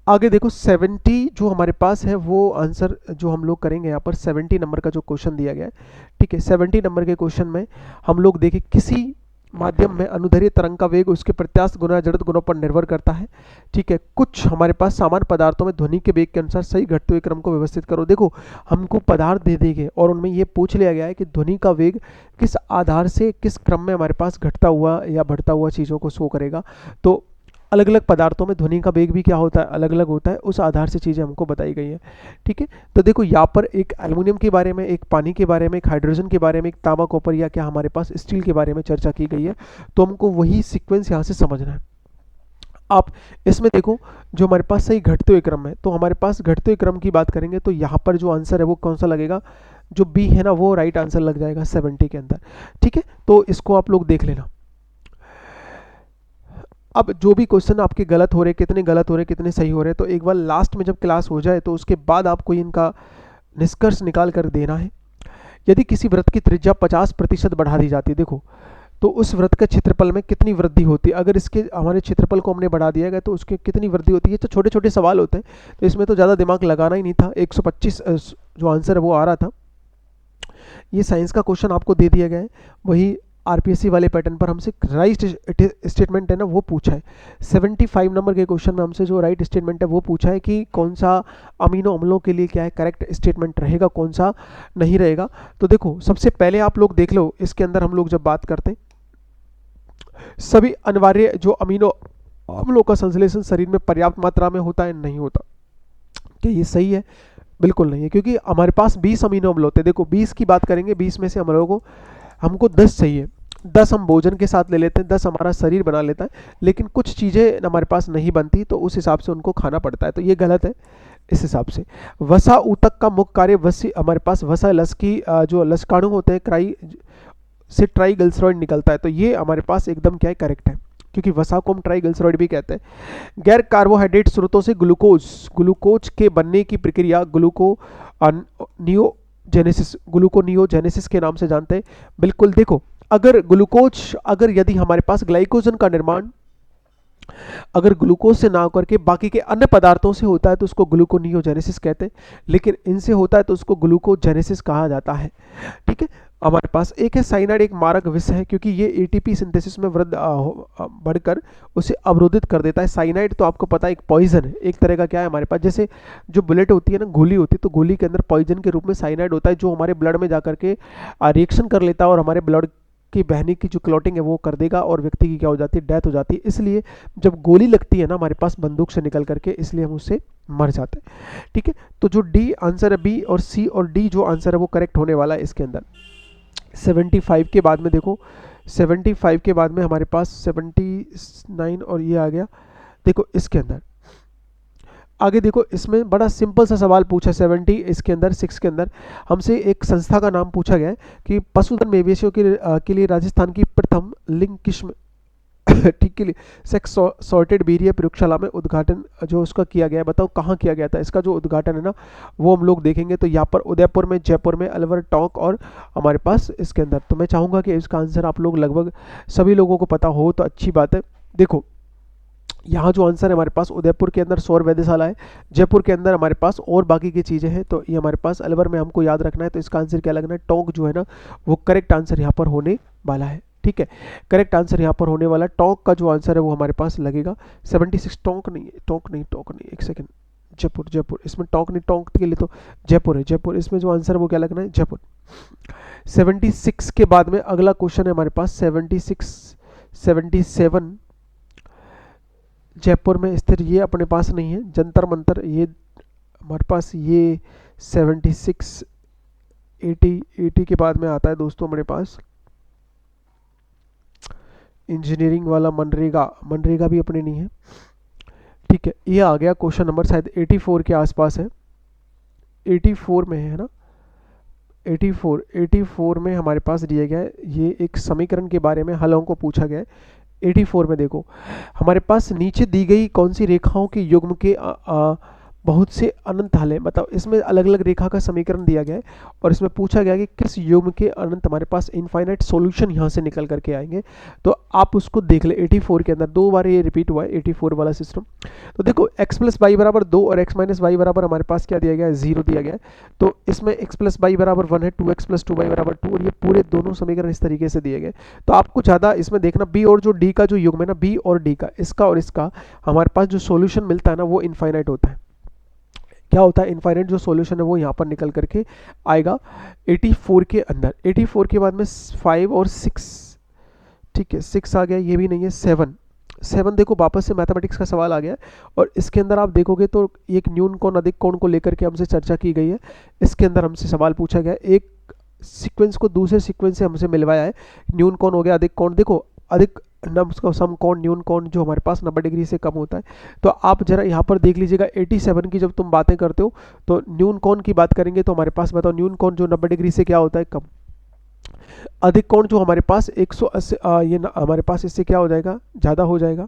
S1: आगे देखो 70 जो हमारे पास है वो आंसर जो हम लोग करेंगे यहाँ पर 70 नंबर का जो क्वेश्चन दिया गया है, ठीक है। 70 नंबर के क्वेश्चन में हम लोग देखें किसी माध्यम में अनुदैर्ध्य तरंग का वेग उसके प्रत्यास्थ गुना या जड़त्व गुणों पर निर्भर करता है, ठीक है। कुछ हमारे पास सामान्य पदार्थों में ध्वनि के वेग के अनुसार सही घटते हुए क्रम को व्यवस्थित करो। देखो हमको पदार्थ दे देंगे और उनमें ये पूछ लिया गया है कि ध्वनि का वेग किस आधार से किस क्रम में हमारे पास घटता हुआ या बढ़ता हुआ चीज़ों को शो करेगा। तो अलग अलग पदार्थों में ध्वनि का वेग भी क्या होता है? अलग अलग होता है। उस आधार से चीज़ें हमको बताई गई है, ठीक है। तो देखो यहाँ पर एक एल्युमिनियम के बारे में, एक पानी के बारे में, एक हाइड्रोजन के बारे में, एक तांबा कॉपर या क्या हमारे पास स्टील के बारे में चर्चा की गई है। तो हमको वही सीक्वेंस यहाँ से समझना है। आप इसमें देखो जो हमारे पास सही घटते हुए क्रम है, तो हमारे पास घटते हुए क्रम की बात करेंगे तो यहाँ पर जो आंसर है वो कौन सा लगेगा? जो बी है ना वो राइट आंसर लग जाएगा 70 के अंदर, ठीक है। तो इसको आप लोग देख लेना। अब जो भी क्वेश्चन आपके गलत हो रहे, कितने गलत हो रहे कितने सही हो रहे, तो एक बार लास्ट में जब क्लास हो जाए तो उसके बाद आपको इनका निष्कर्ष निकाल कर देना है। यदि किसी वृत्त की त्रिज्या 50% बढ़ा दी जाती है, देखो तो उस वृत्त के क्षेत्रफल में कितनी वृद्धि होती है? अगर इसके हमारे क्षेत्रफल को हमने बढ़ा दिया गया तो उसके कितनी वृद्धि होती है? तो छोटे छोटे सवाल होते हैं तो इसमें तो ज़्यादा दिमाग लगाना ही नहीं था। 125 जो आंसर है वो आ रहा था। ये साइंस का क्वेश्चन आपको दे दिया गया है, वही आरपीएससी वाले पैटर्न पर हमसे राइट स्टेटमेंट है ना वो पूछा है। 75 नंबर के क्वेश्चन में हमसे जो राइट स्टेटमेंट है वो पूछा है कि कौन सा अमीनो अम्लों के लिए क्या है करेक्ट स्टेटमेंट रहेगा, कौन सा नहीं रहेगा। तो देखो सबसे पहले आप लोग देख लो, इसके अंदर हम लोग जब बात करते हैं सभी अनिवार्य जो अमीनो अम्लों का संश्लेषण शरीर में पर्याप्त मात्रा में होता है, नहीं होता। क्या ये सही है? बिल्कुल नहीं है, क्योंकि हमारे पास 20 अमीनो अम्ल होते हैं। देखो 20 की बात करेंगे, 20 में से हम लोगों को हमको 10 चाहिए, 10 हम भोजन के साथ ले लेते हैं, 10 हमारा शरीर बना लेता है, लेकिन कुछ चीज़ें हमारे पास नहीं बनती तो उस हिसाब से उनको खाना पड़ता है, तो ये गलत है इस हिसाब से। वसा ऊतक का मुख्य कार्य वसी हमारे पास वसा लस की जो लसकाणु होते हैं क्राई से ट्राइग्लिसराइड निकलता है, तो ये हमारे पास एकदम क्या है करेक्ट है, क्योंकि वसा को हम ट्राइग्लिसराइड भी कहते हैं। गैर कार्बोहाइड्रेट स्रोतों से ग्लूकोज के बनने की प्रक्रिया ग्लूकोनियोजेनेसिस के नाम से जानते हैं। बिल्कुल देखो अगर यदि हमारे पास ग्लाइकोजन का निर्माण अगर ग्लूकोज से ना करके बाकी के अन्य पदार्थों से होता है तो उसको ग्लूकोनियोजेनेसिस कहते हैं, लेकिन इनसे होता है तो उसको ग्लूकोजेनेसिस कहा जाता है, ठीक है। हमारे पास एक है साइनाइड, एक मारक विष है क्योंकि ये एटीपी सिंथेसिस में बढ़कर उसे अवरोधित कर देता है। साइनाइड तो आपको पता है एक पॉइजन है, एक तरह का क्या है हमारे पास, जैसे जो बुलेट होती है ना, गोली होती है, तो गोली के अंदर पॉइजन के रूप में साइनाइड होता है जो हमारे ब्लड में जाकर के रिएक्शन कर लेता है और हमारे ब्लड की बहने की जो क्लॉटिंग है वो कर देगा और व्यक्ति की क्या हो जाती है, डेथ हो जाती है। इसलिए जब गोली लगती है ना हमारे पास बंदूक से निकल करके, इसलिए हम उससे मर जाते हैं, ठीक है। तो जो डी आंसर है, बी और सी और डी जो आंसर है वो करेक्ट होने वाला है इसके अंदर। 75 के बाद में देखो 75 के बाद में हमारे पास 79 और ये आ गया। देखो इसके अंदर आगे देखो, इसमें बड़ा सिंपल सा सवाल पूछा 70 इसके अंदर 6 के अंदर हमसे एक संस्था का नाम पूछा गया है कि पशुधन मवेशियों के लिए राजस्थान की प्रथम लिंग किस्म ठीक के लिए सेक्स सॉर्टेड वीर्य प्रयोगशाला में उद्घाटन जो उसका किया गया है, बताओ कहाँ किया गया था। इसका जो उद्घाटन है ना वो हम लोग देखेंगे, तो यहाँ पर उदयपुर में, जयपुर में, अलवर, टोंक और हमारे पास इसके अंदर। तो मैं चाहूँगा कि इसका आंसर आप लोग लगभग सभी लोगों को पता हो तो अच्छी बात है। देखो यहाँ जो आंसर है हमारे पास उदयपुर के अंदर सौर वेधशाला है, जयपुर के अंदर हमारे पास और बाकी की चीज़ें हैं, तो ये हमारे पास अलवर में हमको याद रखना है। तो इसका आंसर क्या लगना है, टोंक जो है ना वो करेक्ट आंसर यहाँ पर होने वाला है, ठीक है। करेक्ट आंसर यहाँ पर होने वाला है, टोंक का जो आंसर है वो हमारे पास लगेगा 76। टोंक नहीं, एक सेकेंड, जयपुर इसमें टोंक नहीं, टोंक के लिए तो जयपुर है, जयपुर इसमें जो आंसर है वो क्या लगना है, जयपुर। 76 के बाद में अगला क्वेश्चन है हमारे पास 77 जयपुर में स्थित, ये अपने पास नहीं है, जंतर मंतर, ये हमारे पास ये 76 80 के बाद में आता है दोस्तों हमारे पास इंजीनियरिंग वाला मनरेगा। मनरेगा भी अपने नहीं है, ठीक है। ये आ गया क्वेश्चन नंबर शायद 84 के आसपास है, 84 में है ना, 84 में हमारे पास दिया गया है, ये एक समीकरण के बारे में हलों को पूछा गया है। 84 में देखो हमारे पास नीचे दी गई कौन सी रेखाओं के युग्म के बहुत से अनंत हल है, मतलब इसमें अलग अलग रेखा का समीकरण दिया गया है और इसमें पूछा गया कि किस युग्म के अनंत हमारे पास इनफाइनाइट सॉल्यूशन यहाँ से निकल करके आएंगे। तो आप उसको देख ले, 84 के अंदर 2 बार ये रिपीट हुआ है 84 वाला सिस्टम। तो देखो x प्लस वाई बराबर 2 और x माइनस वाई बराबर हमारे पास क्या दिया गया है, 0 दिया गया है। तो इसमें x प्लस वाई बराबर 1 है, 2x प्लस 2y बराबर 2, और ये पूरे दोनों समीकरण इस तरीके से दिए गए। तो आपको ज़्यादा इसमें देखना b और जो d का जो युग्म है ना, b और d का, इसका और इसका हमारे पास जो सॉल्यूशन मिलता है ना वो इनफाइनाइट होता है। क्या होता है, इनफाइनाइट जो सॉल्यूशन है वो यहाँ पर निकल करके आएगा 84 के अंदर। 84 के बाद में 5 और 6, ठीक है, 6 आ गया, ये भी नहीं है, 7 देखो वापस से मैथमेटिक्स का सवाल आ गया और इसके अंदर आप देखोगे तो एक न्यून कोण अधिक कोण को लेकर के हमसे चर्चा की गई है। इसके अंदर हमसे सवाल पूछा गया, एक सीक्वेंस को दूसरे सीक्वेंस से हमसे मिलवाया है, न्यून कोण हो गया अधिक कोण, देखो अधिक सम कोण न्यून कोण जो हमारे पास 90 डिग्री से कम होता है। तो आप जरा यहाँ पर देख लीजिएगा 87 की जब तुम बातें करते हो तो न्यून कोण की बात करेंगे तो हमारे पास बताओ न्यून कोण जो 90 डिग्री से क्या होता है, कम। अधिक कोण जो हमारे पास 180 हमारे पास इससे क्या हो जाएगा, ज़्यादा हो जाएगा,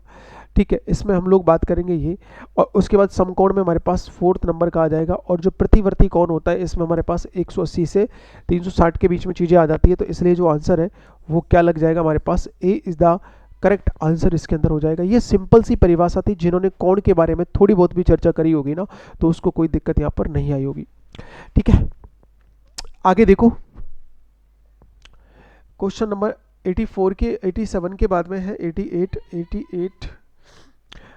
S1: ठीक है। इसमें हम लोग बात करेंगे ये, और उसके बाद समकोण में हमारे पास 4th नंबर का आ जाएगा, और जो प्रतिवर्ती कोण होता है इसमें हमारे पास 180 से 360 के बीच में चीज़ें आ जाती है। तो इसलिए जो आंसर है वो क्या लग जाएगा हमारे पास, A is the correct answer इसके अंदर हो जाएगा। ये सिंपल सी परिभाषा थी, जिन्होंने कोण के बारे में थोड़ी बहुत भी चर्चा करी होगी ना तो उसको कोई दिक्कत यहाँ पर नहीं आई होगी, ठीक है। आगे देखो क्वेश्चन नंबर 84 के 87 के बाद में है 88।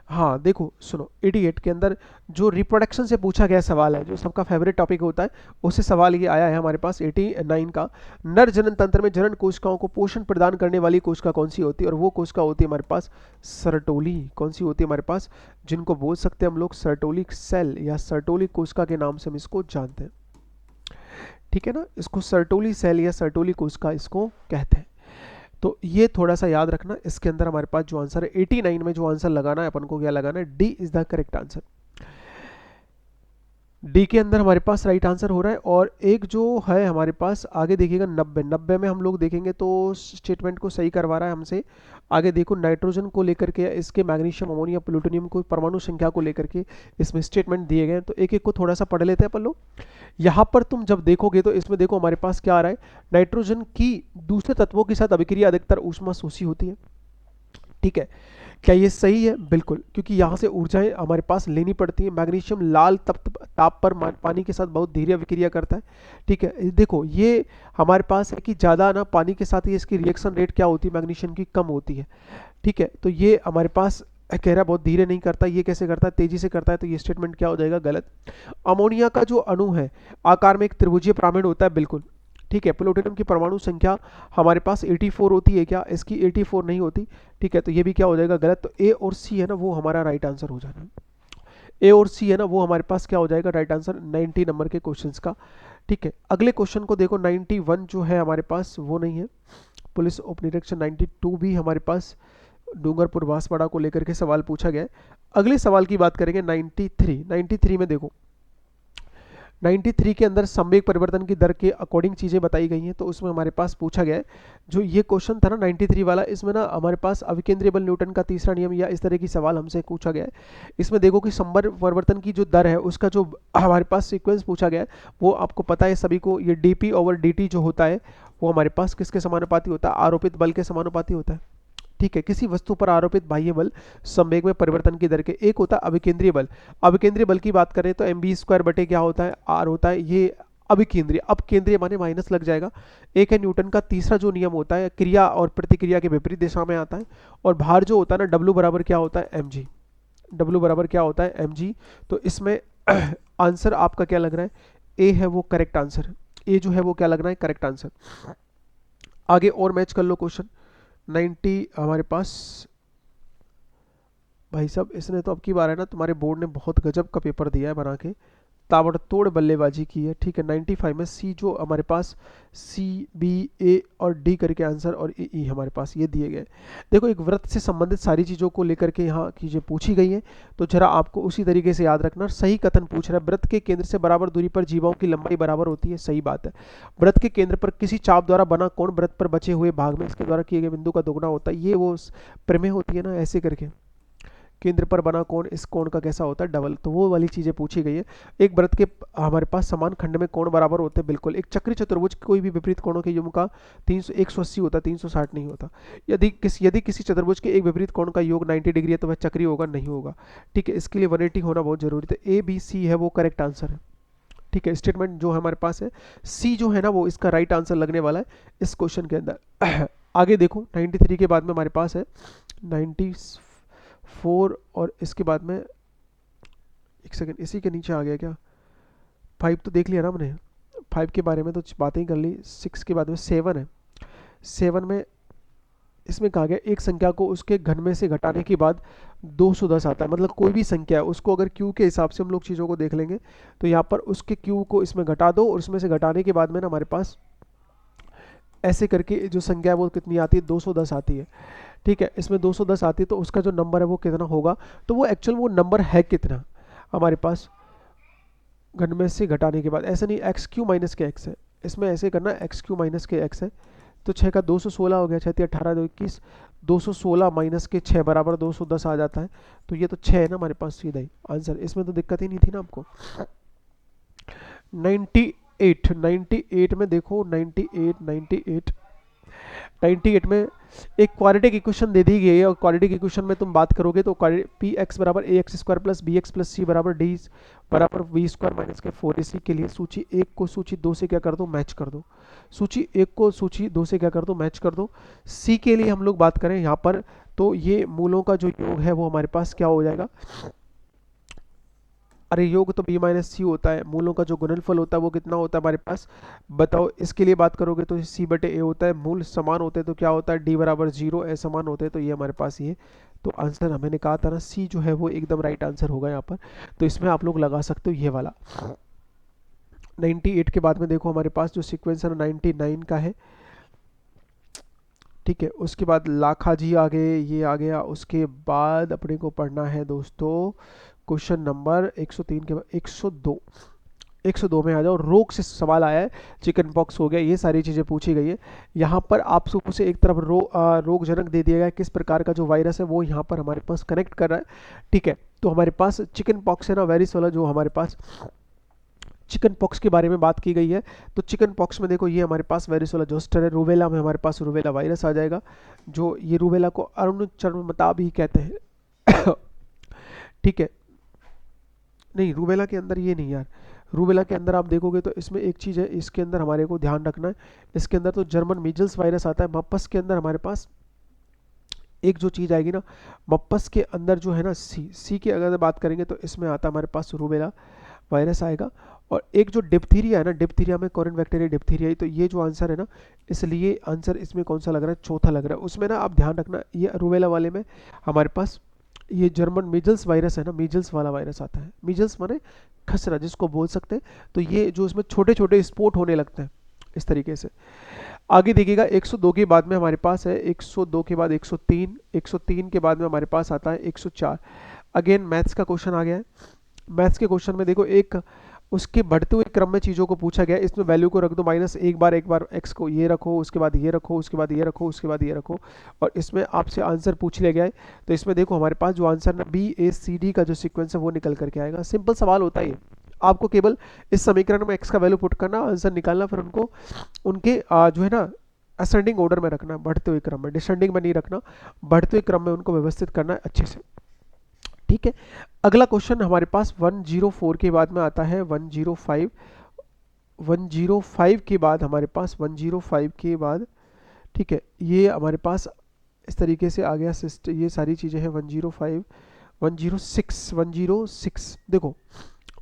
S1: हाँ देखो सुनो, 88 के अंदर जो रिप्रोडक्शन से पूछा गया सवाल है, जो सबका फेवरेट टॉपिक होता है, उससे सवाल ये आया है हमारे पास 89 का। नर जनन तंत्र में जनन कोशिकाओं को पोषण प्रदान करने वाली कोशिका कौन सी होती है, और वो कोशिका होती है हमारे पास सर्टोली। कौन सी होती है हमारे पास, जिनको बोल सकते हैं हम लोग सर्टोलिक सेल या सर्टोलिक कोशिका के नाम से हम इसको जानते हैं, ठीक है ना। इसको सर्टोली सेल या सर्टोली कोशिका इसको कहते हैं। तो ये थोड़ा सा याद रखना। इसके अंदर हमारे पास जो आंसर है 89 में जो आंसर लगाना है अपन को क्या लगाना है, D is the correct answer. D के अंदर हमारे पास राइट आंसर हो रहा है। और एक जो है हमारे पास आगे देखिएगा 90 में हम लोग देखेंगे तो स्टेटमेंट को सही करवा रहा है हमसे। आगे देखो नाइट्रोजन को लेकर के, इसके मैग्नीशियम अमोनिया प्लूटोनियम को परमाणु संख्या को लेकर के इसमें स्टेटमेंट दिए गए हैं। तो एक एक को थोड़ा सा पढ़ लेते हैं अपन लोग। यहाँ पर तुम जब देखोगे तो इसमें देखो हमारे पास क्या आ रहा है, नाइट्रोजन की दूसरे तत्वों के साथ अभिक्रिया अधिकतर ऊष्मा शोषी होती है, ठीक है। क्या ये सही है, बिल्कुल, क्योंकि यहाँ से ऊर्जाएं हमारे पास लेनी पड़ती है। मैग्नीशियम लाल ताप पर पानी के साथ बहुत धीरे अभिक्रिया करता है, ठीक है। देखो ये हमारे पास है कि ज़्यादा ना पानी के साथ ही इसकी रिएक्शन रेट क्या होती है मैग्नीशियम की, कम होती है, ठीक है। तो ये हमारे पास कह रहा है बहुत धीरे नहीं करता, ये कैसे करता है, तेजी से करता है। तो ये स्टेटमेंट क्या हो जाएगा, गलत। अमोनिया का जो अणु है आकार में एक त्रिभुजीय पिरामिड होता है, बिल्कुल, ठीक है। प्लूटोनियम की परमाणु संख्या हमारे पास 84 होती है क्या, इसकी 84 नहीं होती, ठीक है। तो ये भी क्या हो जाएगा, गलत। तो ए और सी है ना वो हमारा राइट आंसर हो जाना, ए और सी है ना वो हमारे पास क्या हो जाएगा, राइट आंसर 90 नंबर के क्वेश्चंस का, ठीक है। अगले क्वेश्चन को देखो 91 जो है हमारे पास वो नहीं है। पुलिस उप निरीक्षक 92 भी हमारे पास डूंगरपुर बांसवाड़ा को लेकर के सवाल पूछा गया है। अगले सवाल की बात करेंगे 93 में देखो 93 के अंदर संवेग परिवर्तन की दर के अकॉर्डिंग चीज़ें बताई गई हैं। तो उसमें हमारे पास पूछा गया है जो ये क्वेश्चन था ना 93 वाला, इसमें ना हमारे पास अविकेंद्रीय बल न्यूटन का तीसरा नियम या इस तरह की सवाल हमसे पूछा गया है। इसमें देखो कि संवेग परिवर्तन की जो दर है उसका जो हमारे पास सीक्वेंस पूछा गया है वो आपको पता है सभी को, ये dp ओवर dt जो होता है वो हमारे पास किसके समानुपाती होता है, आरोपित बल के समानुपाती होता है, ठीक है। किसी वस्तु पर आरोपित बाह्य बल संवेग में परिवर्तन की दर के, एक होता है अभिकेंद्रीय बल। अभिकेंद्रीय बल की बात करें तो mv² बटे क्या होता है, r होता है, ये अभिकेंद्रीय। अब केंद्रीय माने माइनस लग जाएगा। एक है न्यूटन का तीसरा जो नियम होता है, क्रिया और प्रतिक्रिया के विपरीत दिशा में आता है। और भार जो होता है ना W बराबर क्या होता है, mg, W बराबर क्या होता है, mg। तो इसमें आंसर आपका क्या लग रहा है, ए है वो करेक्ट आंसर, ए जो है वो क्या लग रहा है, करेक्ट आंसर। आगे और मैच कर लो क्वेश्चन 90 हमारे पास। भाई साहब इसने तो अब की बार है ना तुम्हारे बोर्ड ने बहुत गजब का पेपर दिया है बना के, ताबड़तोड़ बल्लेबाजी की है, ठीक है। 95 में सी जो हमारे पास सी बी ए और डी करके आंसर और ई हमारे पास ये दिए गए। देखो एक वृत्त से संबंधित सारी चीज़ों को लेकर के यहाँ चीज़ें पूछी गई हैं, तो जरा आपको उसी तरीके से याद रखना। सही कथन पूछ रहा है, वृत्त के केंद्र से बराबर दूरी पर जीवाओं की लंबाई बराबर होती है, सही बात है। वृत्त के केंद्र पर किसी चाप द्वारा बना कोण वृत्त पर बचे हुए भाग में इसके द्वारा किए गए बिंदु का दोगुना होता है, ये वो प्रमेय होती है ना, ऐसे करके केंद्र पर बना कोण इस कोण का कैसा होता है, डबल, तो वो वाली चीजें पूछी गई है। एक वृत्त के हमारे पास समान खंड में कोण बराबर होते हैं, बिल्कुल। एक चक्री चतुर्भुज कोई भी विपरीत कोणों के योग का 180 होता है, 360 नहीं होता। यदि किसी चतुर्भुज के एक विपरीत कोण का योग 90 डिग्री है तो वह चक्री होगा, नहीं होगा, ठीक है। इसके लिए 180 होना बहुत जरूरी था। ए बी सी है वो करेक्ट आंसर है, ठीक है। स्टेटमेंट जो हमारे पास है सी जो है ना वो इसका राइट आंसर लगने वाला है इस क्वेश्चन के अंदर। आगे देखो 93 के बाद में हमारे पास है 94 और इसके बाद में एक सेकंड इसी के नीचे आ गया क्या, 5 तो देख लिया ना हमने, 5 के बारे में तो बातें ही कर ली। 6 के बाद में 7 है, 7 में इसमें कहा गया एक संख्या को उसके घन में से घटाने के बाद 210 आता है, मतलब कोई भी संख्या है उसको अगर क्यू के हिसाब से हम लोग चीज़ों को देख लेंगे तो यहाँ पर उसके क्यू को इसमें घटा दो और उसमें से घटाने के बाद में ना हमारे पास ऐसे करके जो संख्या है वो कितनी आती है, 210 आती है, ठीक है। इसमें 210 आती है तो उसका जो नंबर है वो कितना होगा, तो वो एक्चुअल वो नंबर है कितना हमारे पास घन में से घटाने के बाद, ऐसा नहीं एक्स क्यू माइनस के एक्स है, इसमें ऐसे करना एक्स क्यू माइनस के एक्स है, तो 6 का 216 हो गया, 6 18 2 21, 216 माइनस के 6 बराबर 210 आ जाता है, तो ये तो 6 है ना हमारे पास सीधा ही आंसर, इसमें तो दिक्कत ही नहीं थी ना आपको। 98 में देखो 98 में एक क्वाड्रेटिक इक्वेशन दे दी गई है और क्वाड्रेटिक इक्वेशन में तुम बात करोगे तो पी एक्स बराबर A X square plus B X plus C बराबर डी बराबर वी स्क्वायर माइनस के 4ac के लिए सूची 1 को सूची 2 से क्या कर दो, मैच कर दो। सूची 1 को सूची 2 से क्या कर दो, मैच कर दो। सी के लिए हम लोग बात करें यहाँ पर तो ये मूलों का जो योग है वो हमारे पास क्या हो जाएगा, अरे योग तो b माइनस सी होता है, मूलों का जो गुणनफल होता है वो कितना होता है हमारे पास, बताओ। इसके लिए बात करोगे तो c बटे a होता है, मूल समान होते हैं तो क्या होता है d बराबर 0, a समान होते हैं तो ये हमारे पास ये, तो आंसर मैंने कहा था ना c जो है वो एकदम राइट आंसर होगा यहाँ पर, तो इसमें आप लोग लगा सकते हो ये वाला। 98 के बाद में देखो हमारे पास जो सिक्वेंस है 99 का है, ठीक है। उसके बाद लाखा जी आ गए, ये आ गया। उसके बाद अपने को पढ़ना है दोस्तों क्वेश्चन नंबर 103 के बाद 102 में आ जाओ। रोग से सवाल आया है, चिकन पॉक्स हो गया, ये सारी चीज़ें पूछी गई है। यहाँ पर आप सबको से एक तरफ रोगजनक दे दिया गया, किस प्रकार का जो वायरस है वो यहाँ पर हमारे पास कनेक्ट कर रहा है, ठीक है। तो हमारे पास चिकन पॉक्स है ना, वेरिस वाला जो हमारे पास चिकन पॉक्स के बारे में बात की गई है, तो चिकन पॉक्स में देखो ये हमारे पास वेरिसोला जोस्टर है। रूबेला में हमारे पास रूबेला वायरस आ जाएगा, जो ये रूबेला को अरुण चर्मता भी कहते हैं ठीक है। नहीं रूबेला के अंदर ये नहीं यार, रूबेला के अंदर आप देखोगे तो इसमें एक चीज़ है, इसके अंदर हमारे को ध्यान रखना है, इसके अंदर तो जर्मन मीजल्स वायरस आता है। मप्पस के अंदर हमारे पास एक जो चीज़ आएगी ना, मप्पस के अंदर जो है ना सी की अगर बात करेंगे तो इसमें आता है हमारे पास रूबेला वायरस आएगा। और एक जो डिप्थीरिया है ना, डिप्थीरिया में कोरिन बैक्टीरिया डिप्थीरिया ही, तो ये जो आंसर है ना, इसलिए आंसर इसमें कौन सा लग रहा है, चौथा लग रहा है। उसमें ना आप ध्यान रखना, ये रूबेला वाले में हमारे पास ये जर्मन मीजल्स वायरस है ना, मीजल्स वाला वायरस आता है। मीजल्स माने खसरा जिसको बोल सकते हैं, तो ये जो इसमें छोटे छोटे स्पॉट होने लगते हैं इस तरीके से। आगे देखिएगा 102 के बाद में हमारे पास है 102 के बाद 103, 103 के बाद में हमारे पास आता है 104। अगेन मैथ्स का क्वेश्चन आ गया है। मैथ्स के क्वेश्चन में देखो एक उसके बढ़ते हुए क्रम में चीज़ों को पूछा गया, इसमें वैल्यू को रख दो माइनस एक बार एक्स को ये रखो, उसके बाद ये रखो, उसके बाद ये रखो, उसके बाद ये रखो, और इसमें आपसे आंसर पूछ लिया गया है। तो इसमें देखो हमारे पास जो आंसर ना BACD का जो सीक्वेंस है वो निकल करके आएगा। सिंपल सवाल होता है ये, आपको केवल इस समीकरण में एक्स का वैल्यू पुट करना, आंसर निकालना, फिर उनको उनके जो है ना असेंडिंग ऑर्डर में रखना, बढ़ते हुए क्रम में, डिसेंडिंग में नहीं रखना, बढ़ते हुए क्रम में उनको व्यवस्थित करना है अच्छे से, ठीक है। अगला क्वेश्चन हमारे पास 104 के बाद में आता है 105। 105 के बाद हमारे पास 105 के बाद, ठीक है, ये हमारे पास इस तरीके से आ गया सिस्टम, ये सारी चीज़ें हैं। 105 106 देखो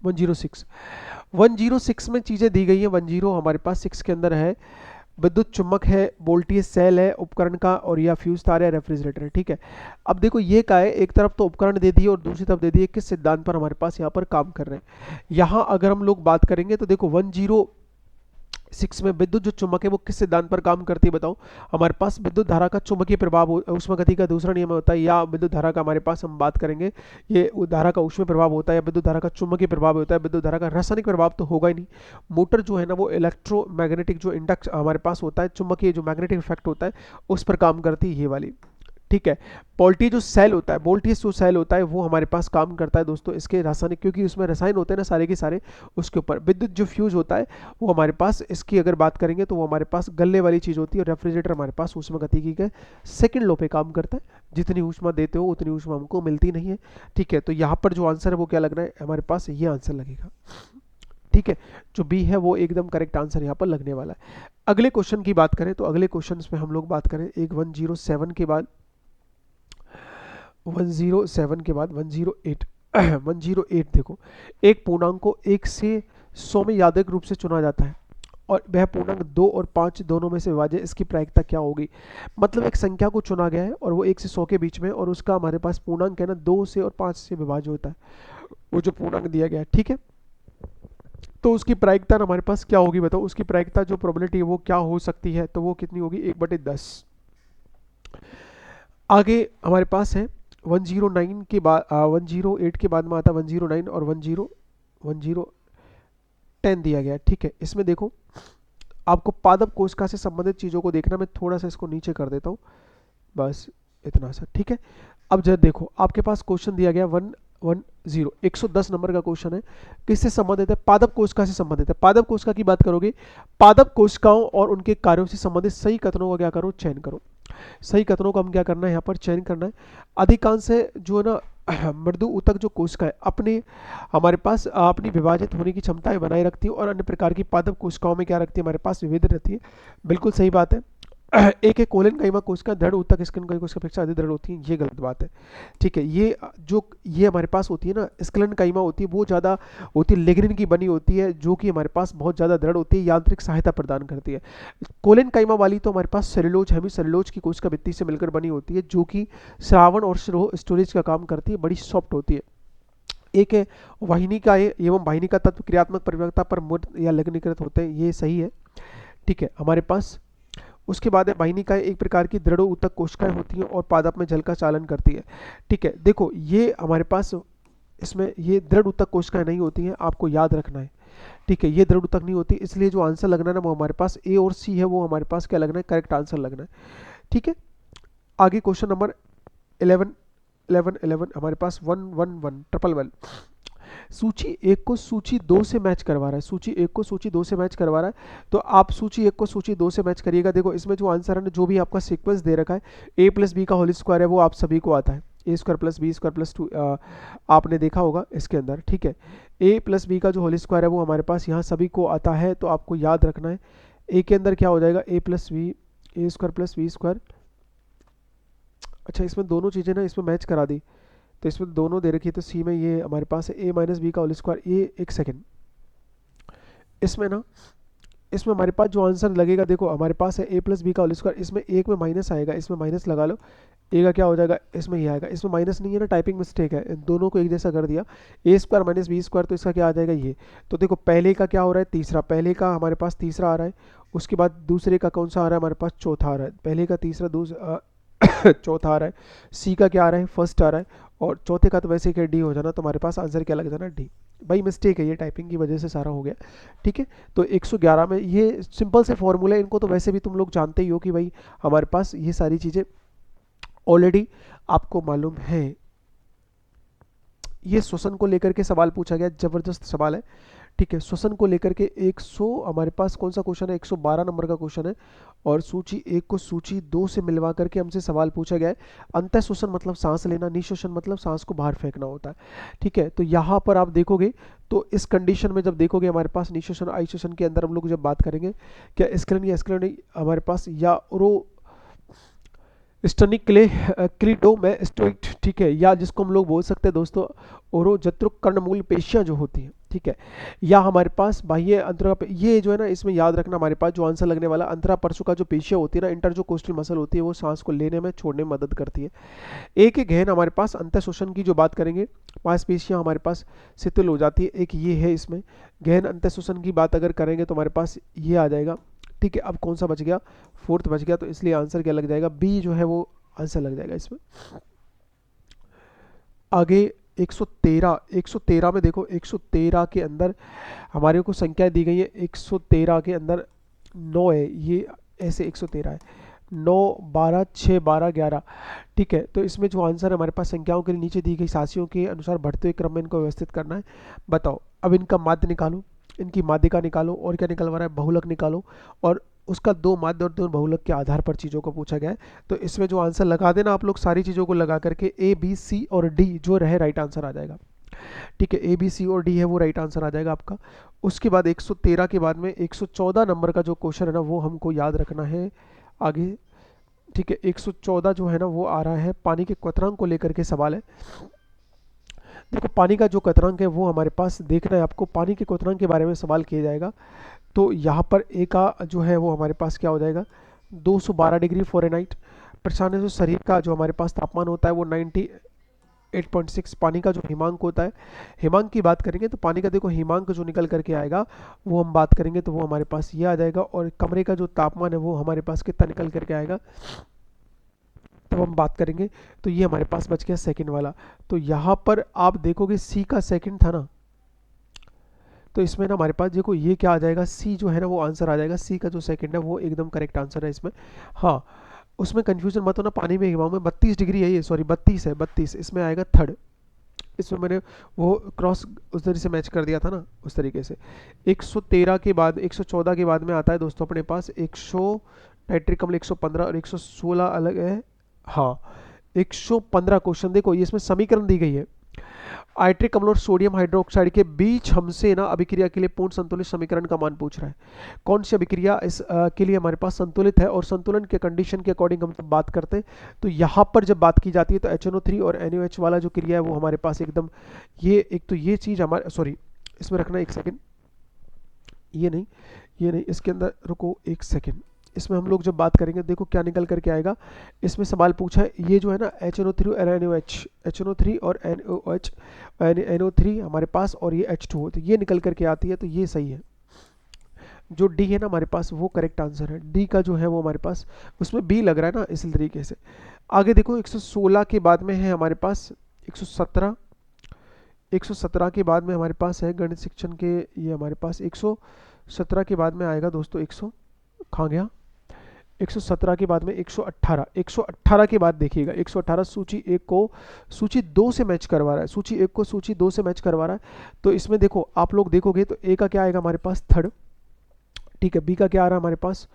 S1: 106 में चीज़ें दी गई हैं। 10 हमारे पास 6 के अंदर है विद्युत चुम्बक है, वोल्टेज सेल है उपकरण का, और या फ्यूज तार है, रेफ्रिजरेटर है। ठीक है, अब देखो ये क्या है, एक तरफ तो उपकरण दे दिए और दूसरी तरफ दे दिए किस सिद्धांत पर हमारे पास यहाँ पर काम कर रहे हैं। यहाँ अगर हम लोग बात करेंगे तो देखो 106 में विद्युत जो चुम्बक है वो किस सिद्धांत पर काम करती है बताओ। हमारे पास विद्युत धारा का चुंबकीय प्रभाव ऊष्मागति का दूसरा नियम होता है, या विद्युत धारा का हमारे पास हम बात करेंगे ये धारा का ऊष्मीय प्रभाव होता है, या विद्युत धारा का चुंबकीय प्रभाव होता है। विद्युत धारा का रासायनिक प्रभाव तो होगा ही नहीं। मोटर जो है ना वो इलेक्ट्रोमैग्नेटिक जो इंडक्स हमारे पास होता है, चुंबकीय जो मैग्नेटिक इफेक्ट होता है उस पर काम करती है ये वाली। ठीक है, पोल्टी जो सेल होता है, वोल्टेज जो सेल होता है वो हमारे पास काम करता है दोस्तों इसके रासायनिक, क्योंकि उसमें रसायन होते हैं ना सारे के सारे उसके ऊपर। विद्युत जो फ्यूज होता है वो हमारे पास, इसकी अगर बात करेंगे तो वो हमारे पास गलने वाली चीज होती है। और रेफ्रिजरेटर हमारे पास ऊष्मागतिकी के सेकंड लॉ पे काम करता है, जितनी ऊष्मा देते हो उतनी ऊष्मा हमको मिलती नहीं है। ठीक है, तो यहाँ पर जो आंसर है वो क्या लग रहा है हमारे पास, ये आंसर लगेगा। ठीक है, जो बी है वो एकदम करेक्ट आंसर यहाँ पर लगने वाला है। अगले क्वेश्चन की बात करें तो अगले क्वेश्चन में हम लोग बात करें एक 107 के बाद 107 के बाद 108 108 देखो, एक पूर्णांक को 1 से 100 में यादृच्छिक रूप से चुना जाता है और वह पूर्णांक 2 और 5 दोनों में से विभाज्य, इसकी प्रायिकता क्या होगी। मतलब एक संख्या को चुना गया है और वो 1 से 100 के बीच में, और उसका हमारे पास पूर्णांक है ना 2 से और 5 से विभाज्य होता है वो जो पूर्णांक दिया गया है। ठीक है, तो उसकी प्रायिकता हमारे पास क्या होगी बताओ। उसकी प्रायिकता जो प्रोबेबिलिटी है वो क्या हो सकती है, तो वो कितनी होगी 1/10। आगे हमारे पास है 109 के बाद 108 के बाद में आता 109 और 10 दिया गया है। ठीक है, इसमें देखो आपको पादप कोशिका से संबंधित चीजों को देखना, मैं थोड़ा सा इसको नीचे कर देता हूँ, बस इतना सा। ठीक है, अब जब देखो आपके पास क्वेश्चन दिया गया 110 नंबर का क्वेश्चन है, किससे संबंधित है, पादप कोशिका से संबंधित है। पादप कोशिका की बात करोगे, पादप कोशिकाओं और उनके कार्यों से संबंधित सही कथनों का क्या करो, चयन करो। सही कथनों का हम क्या करना है यहाँ पर चयन करना है। अधिकांश जो है ना मृदु ऊतक जो कोशिका है अपने हमारे पास अपनी विभाजित होने की क्षमताएं बनाए रखती है, और अन्य प्रकार की पादप कोशिकाओं में क्या रखती है हमारे पास, विविध रहती है। बिल्कुल सही बात है। एक एक कोलन काइमा कोशिका दृढ़ ऊतक स्कलन काइमा कोशिका अपेक्षा अधिक दृढ़ होती है, ये गलत बात है। ठीक है, ये हमारे पास होती है ना स्कलन काइमा होती है, वो ज़्यादा होती है, लिग्निन की बनी होती है, जो कि हमारे पास बहुत ज़्यादा दृढ़ होती है, यांत्रिक सहायता प्रदान करती है। कोलन काइमा वाली तो हमारे पास सेलुलोज हेमी सेलुलोज की कोशिका भित्ति से मिलकर बनी होती है, जो कि श्रावण और स्टोरेज का काम करती है, बड़ी सॉफ्ट होती है। एक है वाहिनिका एवं वाहिनिका तत्व क्रियात्मक परिवर्तन पर मूर्त या लग्नीकृत होते हैं, ये सही है। ठीक है, हमारे पास उसके बाद है वाहिनिकाएं एक प्रकार की दृढ़ ऊतक कोशिकाएं होती हैं और पादप में जल का चालन करती है। ठीक है, देखो ये हमारे पास इसमें ये दृढ़ ऊतक कोशिकाएं नहीं होती हैं, आपको याद रखना है। ठीक है, ये दृढ़ ऊतक नहीं होती, इसलिए जो आंसर लगना है ना वो हमारे पास ए और सी है, वो हमारे पास क्या लगना है, करेक्ट आंसर लगना है। ठीक है, आगे क्वेश्चन नंबर 11 हमारे पास 111 सूची एक को सूची दो से मैच करवा रहा है, सूची एक को सूची दो से मैच करवा रहा है, तो आप सूची एक को सूची दो से मैच करिएगा। देखो इसमें जो आंसर है ना, जो भी आपका सीक्वेंस दे रखा है ए प्लस बी का होल स्क्वायर है, वो आप सभी को आता है, A square plus B square plus 2 आपने देखा होगा इसके अंदर। ठीक है, ए प्लस बी का जो होल स्क्वायर है वो हमारे पास यहाँ सभी को आता है, तो आपको याद रखना है ए के अंदर क्या हो जाएगा, ए प्लस बी ए स्क्वायर प्लस बी स्क्वायर। अच्छा, इसमें दोनों चीज़ें ना इसमें मैच करा दी, तो इसमें दोनों दे रखी है, तो सी में ये हमारे पास है ए माइनस बी का होल स्क्वायर। ये एक सेकेंड, इसमें ना इसमें हमारे पास जो आंसर लगेगा, देखो हमारे पास है ए प्लस बी का होल स्क्वायर, इसमें एक में माइनस आएगा, इसमें माइनस लगा लो, ए का क्या हो जाएगा, इसमें ये आएगा, इसमें माइनस नहीं है ना, टाइपिंग मिस्टेक है, इन दोनों को एक जैसा कर दिया, ए स्क्वायर माइनस बी स्क्वायर, तो इसका क्या आ जाएगा ये। तो देखो पहले का क्या हो रहा है, तीसरा, पहले का हमारे पास तीसरा आ रहा है, उसके बाद दूसरे का कौन सा आ रहा है हमारे पास, चौथा आ रहा है, पहले का तीसरा दूसरा चौथा आ रहा है, सी का क्या आ रहा है, फर्स्ट आ रहा है, और चौथे का तो वैसे क्या डी हो जाना, तो हमारे पास आंसर क्या लग जाना, डी। भाई मिस्टेक है, ये टाइपिंग की वजह से सारा हो गया। ठीक है, तो 111 में ये सिंपल से फॉर्मूला, इनको तो वैसे भी तुम लोग जानते ही हो कि भाई हमारे पास ये सारी चीज़ें ऑलरेडी आपको मालूम है। ये श्वसन को लेकर के सवाल पूछा गया, जबरदस्त सवाल है। ठीक है, श्वसन को लेकर के 100 हमारे पास कौन सा क्वेश्चन है, 112 नंबर का क्वेश्चन है, और सूची एक को सूची दो से मिलवा करके हमसे सवाल पूछा गया है। अंतः श्वसन मतलब सांस लेना, निःश्वसन मतलब सांस को बाहर फेंकना होता है। ठीक है, तो यहाँ पर आप देखोगे तो इस कंडीशन में जब देखोगे हमारे पास निःश्वसन आइसोशन के अंदर हम लोग जब बात करेंगे, क्या स्क्लेरन या स्क्लेरन हमारे पास, या स्टनिक क्लीडोमेस्टोइड, ठीक है, या जिसको हम लोग बोल सकते हैं दोस्तों ओरोजत्रुक कर्णमूल पेशियां जो होती हैं। ठीक है। या हमारे पास बाह्य अंतरा, ये जो है ना इसमें याद रखना, हमारे पास जो आंसर लगने वाला अंतरा परसों का जो पेशियां होती है ना, इंटर जो कोस्टल मसल होती है, वो सांस को लेने में छोड़ने में मदद करती है। एक एक गहन हमारे पास अंत शोषण की जो बात करेंगे, मांसपेशियां हमारे पास शिथिल हो जाती है, एक ये है इसमें गहन अंत शोषण की बात अगर करेंगे तो हमारे पास ये आ जाएगा। ठीक है, अब कौन सा बच गया, फोर्थ बच गया, तो इसलिए आंसर क्या लग जाएगा, बी जो है वो आंसर लग जाएगा इसमें। आगे 113, 113 में देखो, 113 के अंदर हमारे को संख्या दी गई है, 113 के अंदर 9 है, ये ऐसे 113 है, 9 12 6 12 11। ठीक है, तो इसमें जो आंसर है हमारे पास संख्याओं के लिए नीचे दी गई सारणियों के अनुसार बढ़ते हुए क्रम में इनको व्यवस्थित करना है। बताओ, अब इनका माध्य निकालो, इनकी माध्यिका निकालो, और क्या निकलवा रहा है, बहुलक निकालो, और उसका दो माध्य और दो बहुलक के आधार पर चीज़ों को पूछा गया है। तो इसमें जो आंसर लगा देना आप लोग, सारी चीज़ों को लगा करके ए बी सी और डी जो रहे राइट आंसर आ जाएगा। ठीक है, ए बी सी और डी है वो राइट आंसर आ जाएगा आपका। उसके बाद 113 के बाद में 114 नंबर का जो क्वेश्चन है ना, वो हमको याद रखना है आगे। ठीक है, 114 जो है ना वो आ रहा है, पानी के क्वथनांक को लेकर के सवाल है। देखो, पानी का जो क्वथनांक है वो हमारे पास देखना है आपको, पानी के क्वथनांक के बारे में सवाल किया जाएगा। तो यहाँ पर ए का जो है वो हमारे पास क्या हो जाएगा, 212 डिग्री फ़ारेनहाइट। प्रशांत जो शरीर का जो हमारे पास तापमान होता है वो 98.6। पानी का जो हिमांक होता है, हिमांक की बात करेंगे तो पानी का देखो हिमांक जो निकल करके आएगा वो हम बात करेंगे तो वो हमारे पास ये आ जाएगा। और कमरे का जो तापमान है वो हमारे पास कितना निकल करके आएगा, तब हम बात करेंगे। तो ये हमारे पास बच गया सेकंड वाला। तो यहाँ पर आप देखोगे सी का सेकंड था ना, तो इसमें ना हमारे पास देखो ये क्या आ जाएगा, सी जो है ना वो आंसर आ जाएगा, सी का जो सेकंड है वो एकदम करेक्ट आंसर है इसमें। हाँ, उसमें कंफ्यूजन मत होना, पानी में हिमांक में 32 डिग्री है, ये सॉरी 32 है, 32 इसमें आएगा थर्ड। इसमें मैंने वो क्रॉस उस तरीके से मैच कर दिया था ना, उस तरीके से। 113 के बाद 114 के बाद में आता है दोस्तों अपने पास 100 नाइट्रिक अम्ल 115 और 116 अलग है। हाँ, 115 क्वेश्चन देखो, ये इसमें समीकरण दी गई है, नाइट्रिक अम्ल और सोडियम हाइड्रोक्साइड के बीच हमसे ना अभिक्रिया के लिए पूर्ण संतुलित समीकरण का मान पूछ रहा है। कौन सी अभिक्रिया इस के लिए हमारे पास संतुलित है, और संतुलन के कंडीशन के अकॉर्डिंग हम बात करते हैं। तो यहाँ पर जब बात की जाती है तो HNO3 और NaOH वाला जो क्रिया है वो हमारे पास एकदम, ये एक तो ये चीज़ हमारे, सॉरी इसमें रखना एक सेकेंड, ये नहीं, ये नहीं, इसके अंदर रुको एक सेकेंड। इसमें हम लोग जब बात करेंगे देखो क्या निकल करके आएगा। इसमें सवाल पूछा है ये जो है ना HNO3 और NaOH, HNO3 और NaOH, NO3 हमारे पास और ये H2O, तो ये निकल करके आती है, तो ये सही है। जो डी है ना हमारे पास वो करेक्ट आंसर है, डी का जो है वो हमारे पास, उसमें बी लग रहा है ना इसी तरीके से। आगे देखो 116 के बाद में है हमारे पास 117, 117 के बाद में हमारे पास है गणित शिक्षण के, ये हमारे पास 117 के बाद में आएगा दोस्तों 100 कहाँ गया, 117 के बाद में 118, 118 के बाद देखिएगा 118 सूची एक को सूची 2 से मैच करवा रहा है, सूची एक को सूची 2 से मैच करवा रहा है। तो इसमें देखो आप लोग देखोगे तो ए का क्या आएगा हमारे पास थर्ड। ठीक है, बी का क्या आ रहा है हमारे पास,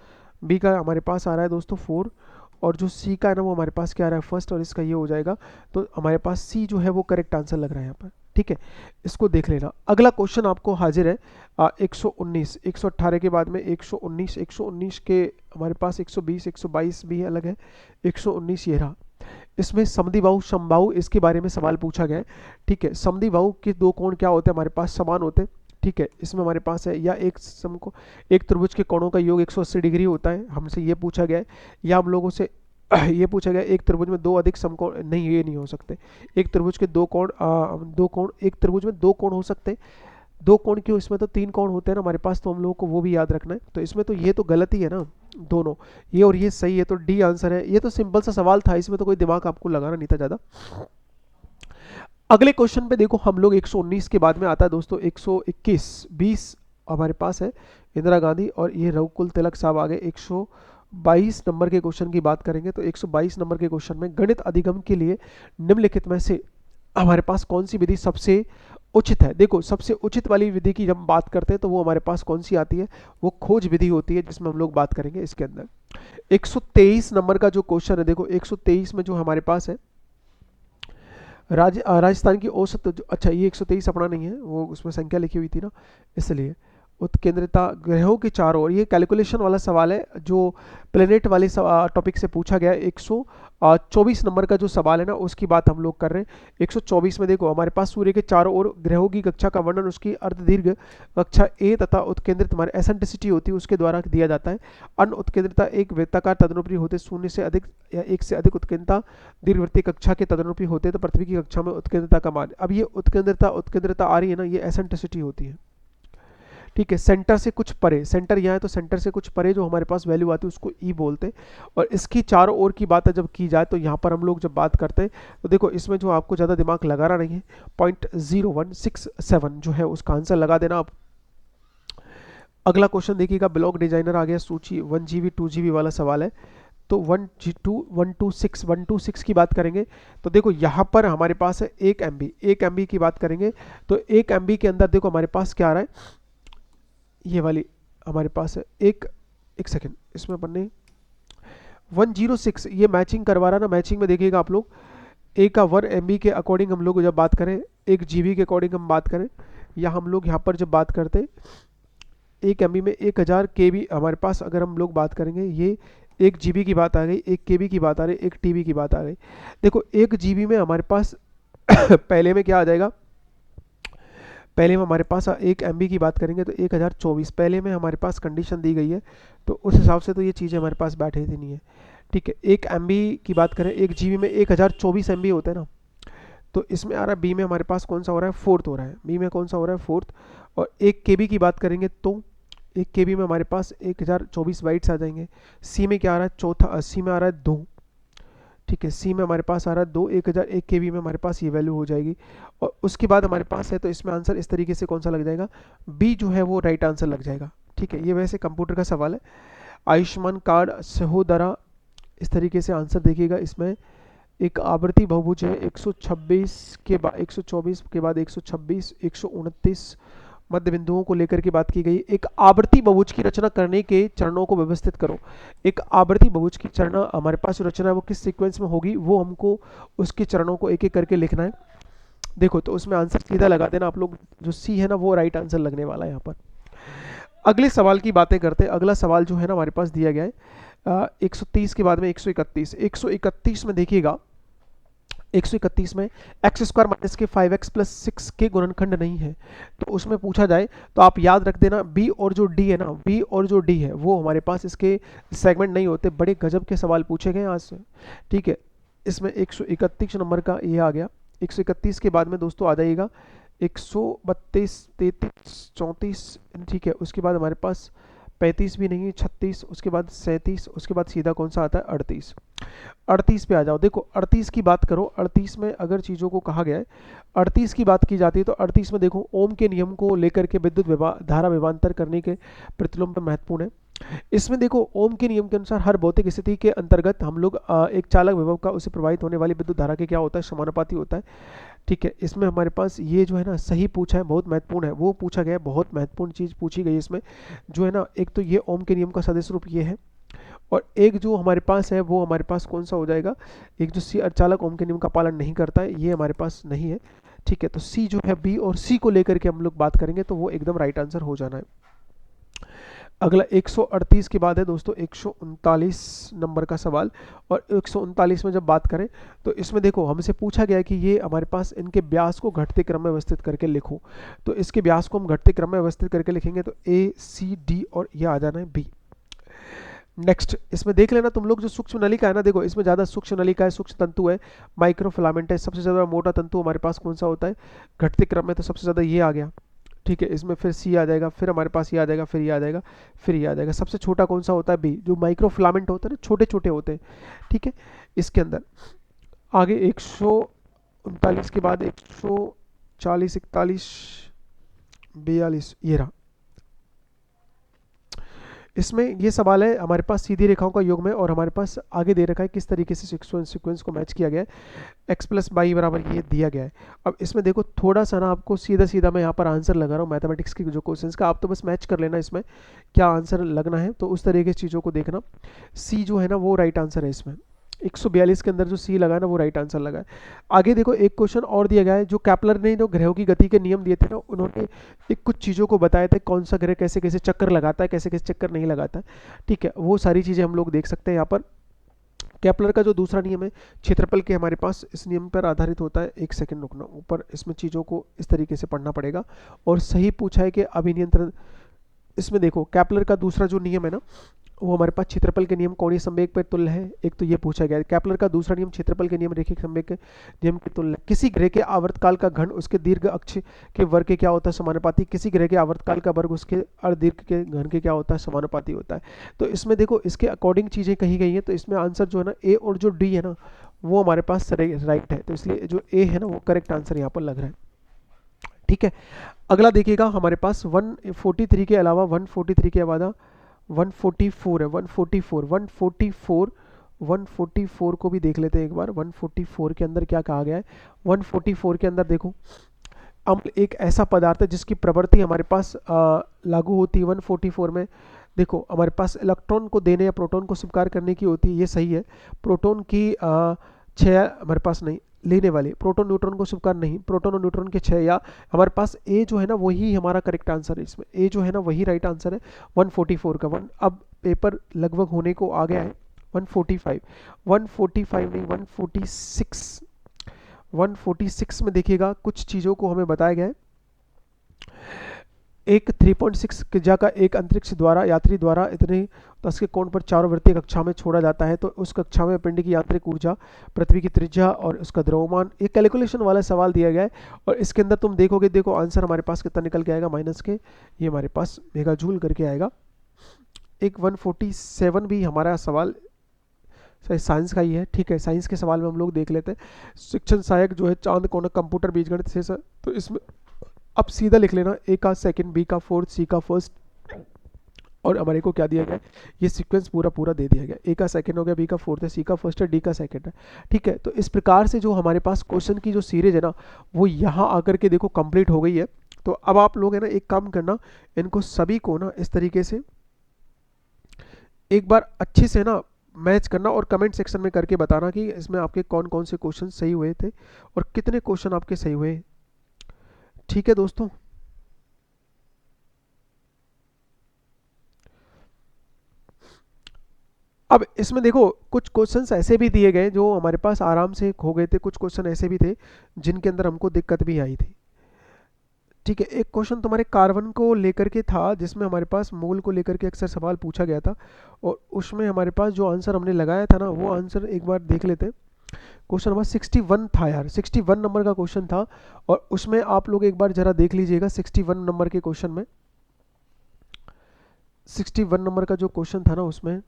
S1: बी का हमारे पास आ रहा है दोस्तों 4, और जो सी का है ना वो हमारे पास क्या आ रहा है फर्स्ट, और इसका ये हो जाएगा। तो हमारे पास सी जो है वो करेक्ट आंसर लग रहा है यहाँ पर। ठीक है, इसको देख लेना। अगला क्वेश्चन आपको हाजिर है 119, 118 के बाद में 119, 119 के हमारे पास 120, 122 भी अलग है, 119 ये रहा। इसमें समद्विबाहु समबाहु इसके बारे में सवाल पूछा गया है। ठीक है, समद्विबाहु के दो कोण क्या होते हैं हमारे पास, समान होते हैं। ठीक है, इसमें हमारे पास है, या एक त्रिभुज के कोणों का योग 180 डिग्री होता है, हमसे ये पूछा गया है। या हम लोगों से ये पूछा गया एक त्रिभुज में दो अधिक समकोण, नहीं ये नहीं हो सकते। एक त्रिभुज के दो कोण, एक त्रिभुज में दो कोण हो सकते हैं, दो कोण क्यों, इसमें तो 3 कोण होते हैं ना हमारे पास, तो हम लोगों को वो भी याद रखना है। तो इसमें तो ये तो गलत ही है ना दोनों, ये और ये सही है, तो डी आंसर है। ये तो सिंपल सा सवाल था, इसमें तो कोई दिमाग आपको लगाना नहीं था ज़्यादा। अगले क्वेश्चन पे देखो हम लोग 119 के बाद में आता है दोस्तों 121, 20 हमारे पास है इंदिरा गांधी, और ये रघुकुल तिलक साहब आगे 122 नंबर के क्वेश्चन की बात करेंगे। तो 122 नंबर के क्वेश्चन में गणित अधिगम के लिए निम्नलिखित में से हमारे पास कौन सी विधि सबसे उचित है। देखो, सबसे उचित वाली विधि की जब हम बात करते हैं तो वो हमारे पास कौन सी आती है, वो खोज विधि होती है, जिसमें हम लोग बात करेंगे इसके अंदर। 123 नंबर का जो क्वेश्चन है, देखो 123 में जो हमारे पास है राजस्थान की औसत अच्छा, ये 123 अपना नहीं है, वो उसमें संख्या लिखी हुई थी ना इसलिए। उत्केंद्रिता ग्रहों के चारों ओर, ये कैलकुलेशन वाला सवाल है जो प्लेनेट वाले टॉपिक से पूछा गया है। 124 नंबर का जो सवाल है ना, उसकी बात हम लोग कर रहे हैं। 124 में देखो हमारे पास सूर्य के चारों ओर ग्रहों की कक्षा का वर्णन उसकी अर्धदीर्घ कक्षा ए तथा उत्केंद्रित हमारे एसेंट्रिसिटी होती है उसके द्वारा दिया जाता है। अन्य उत्केंद्रिता एक वृत्ताकार तदनुपरी होते, शून्य से अधिक या एक से अधिक उत्केंद्रता दीर्घवृत्तीय कक्षा के तदनुपरी होते, तो पृथ्वी की कक्षा में उत्केंद्रता का मान। अब ये उत्केंद्रता आ रही है ना, ये एसेंट्रिसिटी होती है। ठीक है, सेंटर से कुछ परे, सेंटर यहाँ है तो सेंटर से कुछ परे जो हमारे पास वैल्यू आती है उसको ई बोलते हैं। और इसकी चारों ओर की बात जब की जाए तो यहाँ पर हम लोग जब बात करते हैं तो देखो इसमें जो आपको ज़्यादा दिमाग लगाना नहीं है, 0.0167 जो है उसका आंसर लगा देना आप। अगला क्वेश्चन देखिएगा, ब्लॉक डिजाइनर आ गया, सूची 1 GB 2 GB वाला सवाल है। तो 126 की बात करेंगे तो देखो यहाँ पर हमारे पास है 1 MB की बात करेंगे तो 1 MB के अंदर देखो हमारे पास क्या आ रहा है, ये वाली हमारे पास है एक सेकेंड, इसमें अपन ने 106 ये मैचिंग करवा रहा ना, मैचिंग में देखिएगा आप लोग, ए का 1 MB के अकॉर्डिंग हम लोग जब बात करें, 1 GB के अकॉर्डिंग हम बात करें, या हम लोग यहाँ पर जब बात करते हैं 1 MB में 1000 KB हमारे पास अगर हम लोग बात करेंगे, ये 1 GB की बात आ गई, 1 KB की बात आ रही, 1 TB की बात आ गई। देखो 1 GB में हमारे पास पहले में क्या आ जाएगा, पहले में हमारे पास 1 MB की बात करेंगे तो 1024, पहले में हमारे पास कंडीशन दी गई है तो उस हिसाब से तो ये चीज़ें हमारे पास बैठे थी नहीं है। ठीक है, 1 MB की बात करें, 1 GB में 1024 MB होता है ना, तो इसमें आ रहा है बी में हमारे पास कौन सा हो रहा है, फोर्थ हो रहा है, बी में कौन सा हो रहा है, फोर्थ। और 1 KB की बात करेंगे तो 1 KB में हमारे पास 1024 बाइट्स आ जाएंगे। सी में क्या आ रहा है, चौथा, सी में आ रहा है 2। ठीक है, सी में हमारे पास आ रहा है 2, 1 KB में हमारे पास ये वैल्यू हो जाएगी। और उसके बाद हमारे पास है तो इसमें आंसर इस तरीके से कौन सा लग जाएगा, बी जो है वो राइट आंसर लग जाएगा। ठीक है, ये वैसे कंप्यूटर का सवाल है। आयुष्मान कार्ड सहोदरा, इस तरीके से आंसर देखिएगा। इसमें एक आवर्ती बहुभुज है, 126 के बाद 124 के बाद 126, 129 मध्य बिंदुओं को लेकर के बात की गई। एक आवर्ती बहुभुज की रचना करने के चरणों को व्यवस्थित करो। एक आवर्ती बहुभुज की चरण हमारे पास रचना है वो किस सीक्वेंस में होगी, वो हमको उसके चरणों को एक एक करके लिखना है। देखो तो उसमें आंसर सीधा लगा देना आप लोग, जो सी है ना वो राइट आंसर लगने वाला है यहाँ पर। अगले सवाल की बातें करते हैं। अगला सवाल जो है ना हमारे पास दिया गया है 130 के बाद में 131 में देखिएगा, 131 में एक्स स्क्वायर माइनस के 5x प्लस 6 के गुणनखंड नहीं है, तो उसमें पूछा जाए तो आप याद रख देना बी और जो डी है ना, बी और जो डी है वो हमारे पास इसके सेगमेंट नहीं होते। बड़े गजब के सवाल पूछे गए आज से। ठीक है, इसमें 131 नंबर का ये आ गया। 131 के बाद में दोस्तों आ जाइएगा 132, 33, 34। ठीक है, उसके बाद हमारे पास 35 भी नहीं है, 36, उसके बाद 37, उसके बाद सीधा कौन सा आता है 38। 38 पे आ जाओ। देखो 38 की बात करो, 38 में अगर चीज़ों को कहा गया है, 38 की बात की जाती है तो 38 में देखो ओम के नियम को लेकर के विद्युत धारा विभांतर करने के प्रतिलोम पर महत्वपूर्ण है। इसमें देखो ओम के नियम के अनुसार हर भौतिक स्थिति के अंतर्गत हम लोग एक चालक विभव का उसे प्रभावित होने वाली विद्युत धारा के क्या होता है, समानुपाती होता है। ठीक है, इसमें हमारे पास ये जो है ना सही पूछा है, बहुत महत्वपूर्ण है, वो पूछा गया है, बहुत महत्वपूर्ण चीज़ पूछी गई इसमें जो है ना। एक तो ये ओम के नियम का सदस्य रूप ये है, और एक जो हमारे पास है वो हमारे पास कौन सा हो जाएगा, एक जो सी अर्चालक ओम के नियम का पालन नहीं करता है, ये हमारे पास नहीं है। ठीक है, तो सी जो है, बी और सी को लेकर के हम लोग बात करेंगे तो वो एकदम राइट आंसर हो जाना है। अगला 138 के बाद है दोस्तों 139 नंबर का सवाल। और 139 में जब बात करें तो इसमें देखो हमसे पूछा गया कि ये हमारे पास इनके व्यास को घटते क्रम में व्यवस्थित करके लिखो। तो इसके व्यास को हम घटते क्रम में व्यवस्थित करके लिखेंगे तो ए, सी, डी और ये आ जाना है बी। नेक्स्ट इसमें देख लेना तुम लोग, जो सूक्ष्म नलिका है ना, देखो इसमें ज़्यादा सूक्ष्म नलिका है, सूक्ष्म तंतु है, माइक्रोफिलामेंट है। सबसे ज़्यादा मोटा तंतु हमारे पास कौन सा होता है घटते क्रम में, तो सबसे ज़्यादा ये आ गया। ठीक है, इसमें फिर सी आ जाएगा, फिर हमारे पास ये आ जाएगा, फिर ये आ जाएगा, फिर ये आ जाएगा। सबसे छोटा कौन सा होता है बी, जो माइक्रोफिलामेंट होता है ना, छोटे छोटे होते हैं। ठीक है, इसके अंदर आगे 139 के बाद 140, 41, 42 ये रहा। इसमें ये सवाल है हमारे पास सीधी रेखाओं का योग में, और हमारे पास आगे दे रखा है किस तरीके से सीक्वेंस को मैच किया गया है, x प्लस बाई बराबर ये दिया गया है। अब इसमें देखो थोड़ा सा ना आपको सीधा सीधा मैं यहाँ पर आंसर लगा रहा हूँ मैथमेटिक्स के जो क्वेश्चंस का, आप तो बस मैच कर लेना इसमें क्या आंसर लगना है, तो उस तरीके की चीज़ों को देखना। सी जो है ना वो राइट आंसर है इसमें। 142 के अंदर जो सी लगा है ना वो राइट आंसर लगा है। आगे देखो एक क्वेश्चन और दिया गया है, जो कैपलर ने जो ग्रहों की गति के नियम दिए थे ना, उन्होंने एक कुछ चीज़ों को बताया था, कौन सा ग्रह कैसे कैसे चक्कर लगाता है, कैसे कैसे चक्कर नहीं लगाता है। ठीक है, वो सारी चीज़ें हम लोग देख सकते हैं यहाँ पर। केपलर का जो दूसरा नियम है क्षेत्रफल के, हमारे पास इस नियम पर आधारित होता है। एक सेकंड रुकना, ऊपर इसमें चीज़ों को इस तरीके से पढ़ना पड़ेगा। और सही पूछा है कि अभिनियंत्रण, इसमें देखो केपलर का दूसरा जो नियम है ना, वो हमारे पास क्षेत्रफल के नियम कोणीय संवेग पर तुल्य है। एक तो ये पूछा गया है। केपलर का दूसरा नियम क्षेत्रफल के नियम रैखिक संवेग के नियम के तुल्य है। किसी ग्रह के आवर्तकाल का घन उसके दीर्घ अक्ष के वर्ग के क्या होता है, समानुपाती। किसी ग्रह के आवर्तकाल का वर्ग उसके अर्धदीर्घ के घन के क्या होता है, समानुपाती होता है। तो इसमें देखो इसके अकॉर्डिंग चीज़ें कही गई हैं, तो इसमें आंसर जो है ना ए और जो डी है ना वो हमारे पास राइट है। तो इसलिए जो ए है ना वो करेक्ट आंसर यहाँ पर लग रहा है। ठीक है, अगला देखिएगा हमारे पास 143 के अलावा 143 के बाद 144 है। 144 को भी देख लेते हैं एक बार। 144 के अंदर क्या कहा गया है। 144 के अंदर देखो, अम्ल एक ऐसा पदार्थ है जिसकी प्रवृत्ति हमारे पास लागू होती है 144 में। देखो हमारे पास इलेक्ट्रॉन को देने या प्रोटॉन को स्वीकार करने की होती है, ये सही है। प्रोटॉन की छः हमारे पास नहीं, लेने वाले प्रोटॉन न्यूट्रॉन को स्वीकार नहीं। प्रोटॉन और न्यूट्रॉन के छः, या हमारे पास ए जो है ना वही हमारा करेक्ट आंसर है। इसमें ए जो है ना वही राइट आंसर है 144 का। अब पेपर लगभग होने को आ गया है। 145 नहीं 146। 146 में देखिएगा कुछ चीज़ों को हमें बताया गया है। एक 3.6 त्रिज्या का एक अंतरिक्ष द्वारा यात्री द्वारा इतने 10 के कोण पर चारोवृत्तीय कक्षा में छोड़ा जाता है, तो उस कक्षा में पिंड की यांत्रिक ऊर्जा, पृथ्वी की त्रिज्या और उसका द्रव्यमान, एक कैलकुलेशन वाला सवाल दिया गया है। और इसके अंदर तुम देखोगे, देखो आंसर हमारे पास कितना निकल के आएगा माइनस के, ये हमारे पास मेगा जूल करके आएगा। एक 147 भी हमारा सवाल साइंस का ही है। ठीक है, साइंस के सवाल में हम लोग देख लेते हैं। शिक्षण सहायक जो है चांद कोण कंप्यूटर बीजगणित से सर, तो इसमें अब सीधा लिख लेना, ए का सेकंड, बी का फोर्थ, सी का फर्स्ट, और हमारे को क्या दिया गया है, ये सीक्वेंस पूरा पूरा दे दिया गया। ए का सेकंड हो गया, बी का फोर्थ है, सी का फर्स्ट है, डी का सेकंड है। ठीक है, तो इस प्रकार से जो हमारे पास क्वेश्चन की जो सीरीज है ना वो यहाँ आकर के देखो कंप्लीट हो गई है। तो अब आप लोग है ना एक काम करना, इनको सभी को ना इस तरीके से एक बार अच्छे से ना मैच करना और कमेंट सेक्शन में करके बताना कि इसमें आपके कौन कौन से क्वेश्चन सही हुए थे और कितने क्वेश्चन आपके सही हुए। ठीक है दोस्तों, अब इसमें देखो कुछ क्वेश्चंस ऐसे भी दिए गए जो हमारे पास आराम से हो गए थे, कुछ क्वेश्चन ऐसे भी थे जिनके अंदर हमको दिक्कत भी आई थी। ठीक है, एक क्वेश्चन तुम्हारे कार्बन को लेकर के था जिसमें हमारे पास मोल को लेकर के अक्सर सवाल पूछा गया था, और उसमें हमारे पास जो आंसर हमने लगाया था ना वो आंसर एक बार देख लेते हैं। क्वेश्चन नंबर 61 था यार, 61 नंबर का क्वेश्चन था, और उसमें आप लोग एक बार जरा देख लीजिएगा 61 नंबर के क्वेश्चन में। 61 नंबर का जो क्वेश्चन था ना उसमें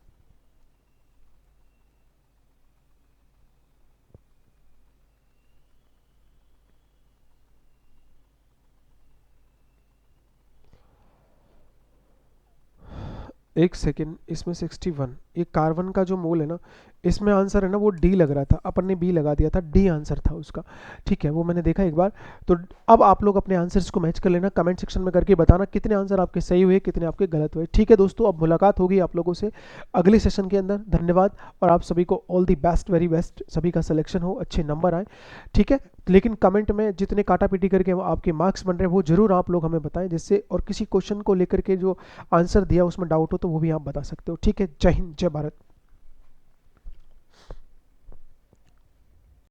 S1: एक सेकेंड, इसमें 61 ये कार्बन का जो मोल है ना, इसमें आंसर है ना वो डी लग रहा था, अपन ने बी लगा दिया था, डी आंसर था उसका। ठीक है, वो मैंने देखा एक बार। तो अब आप लोग अपने आंसर्स को मैच कर लेना, कमेंट सेक्शन में करके बताना कितने आंसर आपके सही हुए, कितने आपके गलत हुए। ठीक है दोस्तों, अब मुलाकात होगी आप लोगों से अगले सेशन के अंदर। धन्यवाद, और आप सभी को all the best, very best, सभी का सिलेक्शन हो, अच्छे नंबर आए। ठीक है, लेकिन कमेंट में जितने काटा पीटी करके आपके मार्क्स बन रहे हैं वो जरूर आप लोग हमें बताएं, जिससे और किसी क्वेश्चन को लेकर के जो आंसर दिया उसमें डाउट हो तो वो भी आप बता सकते हो। ठीक है, जय हिंद, जय भारत।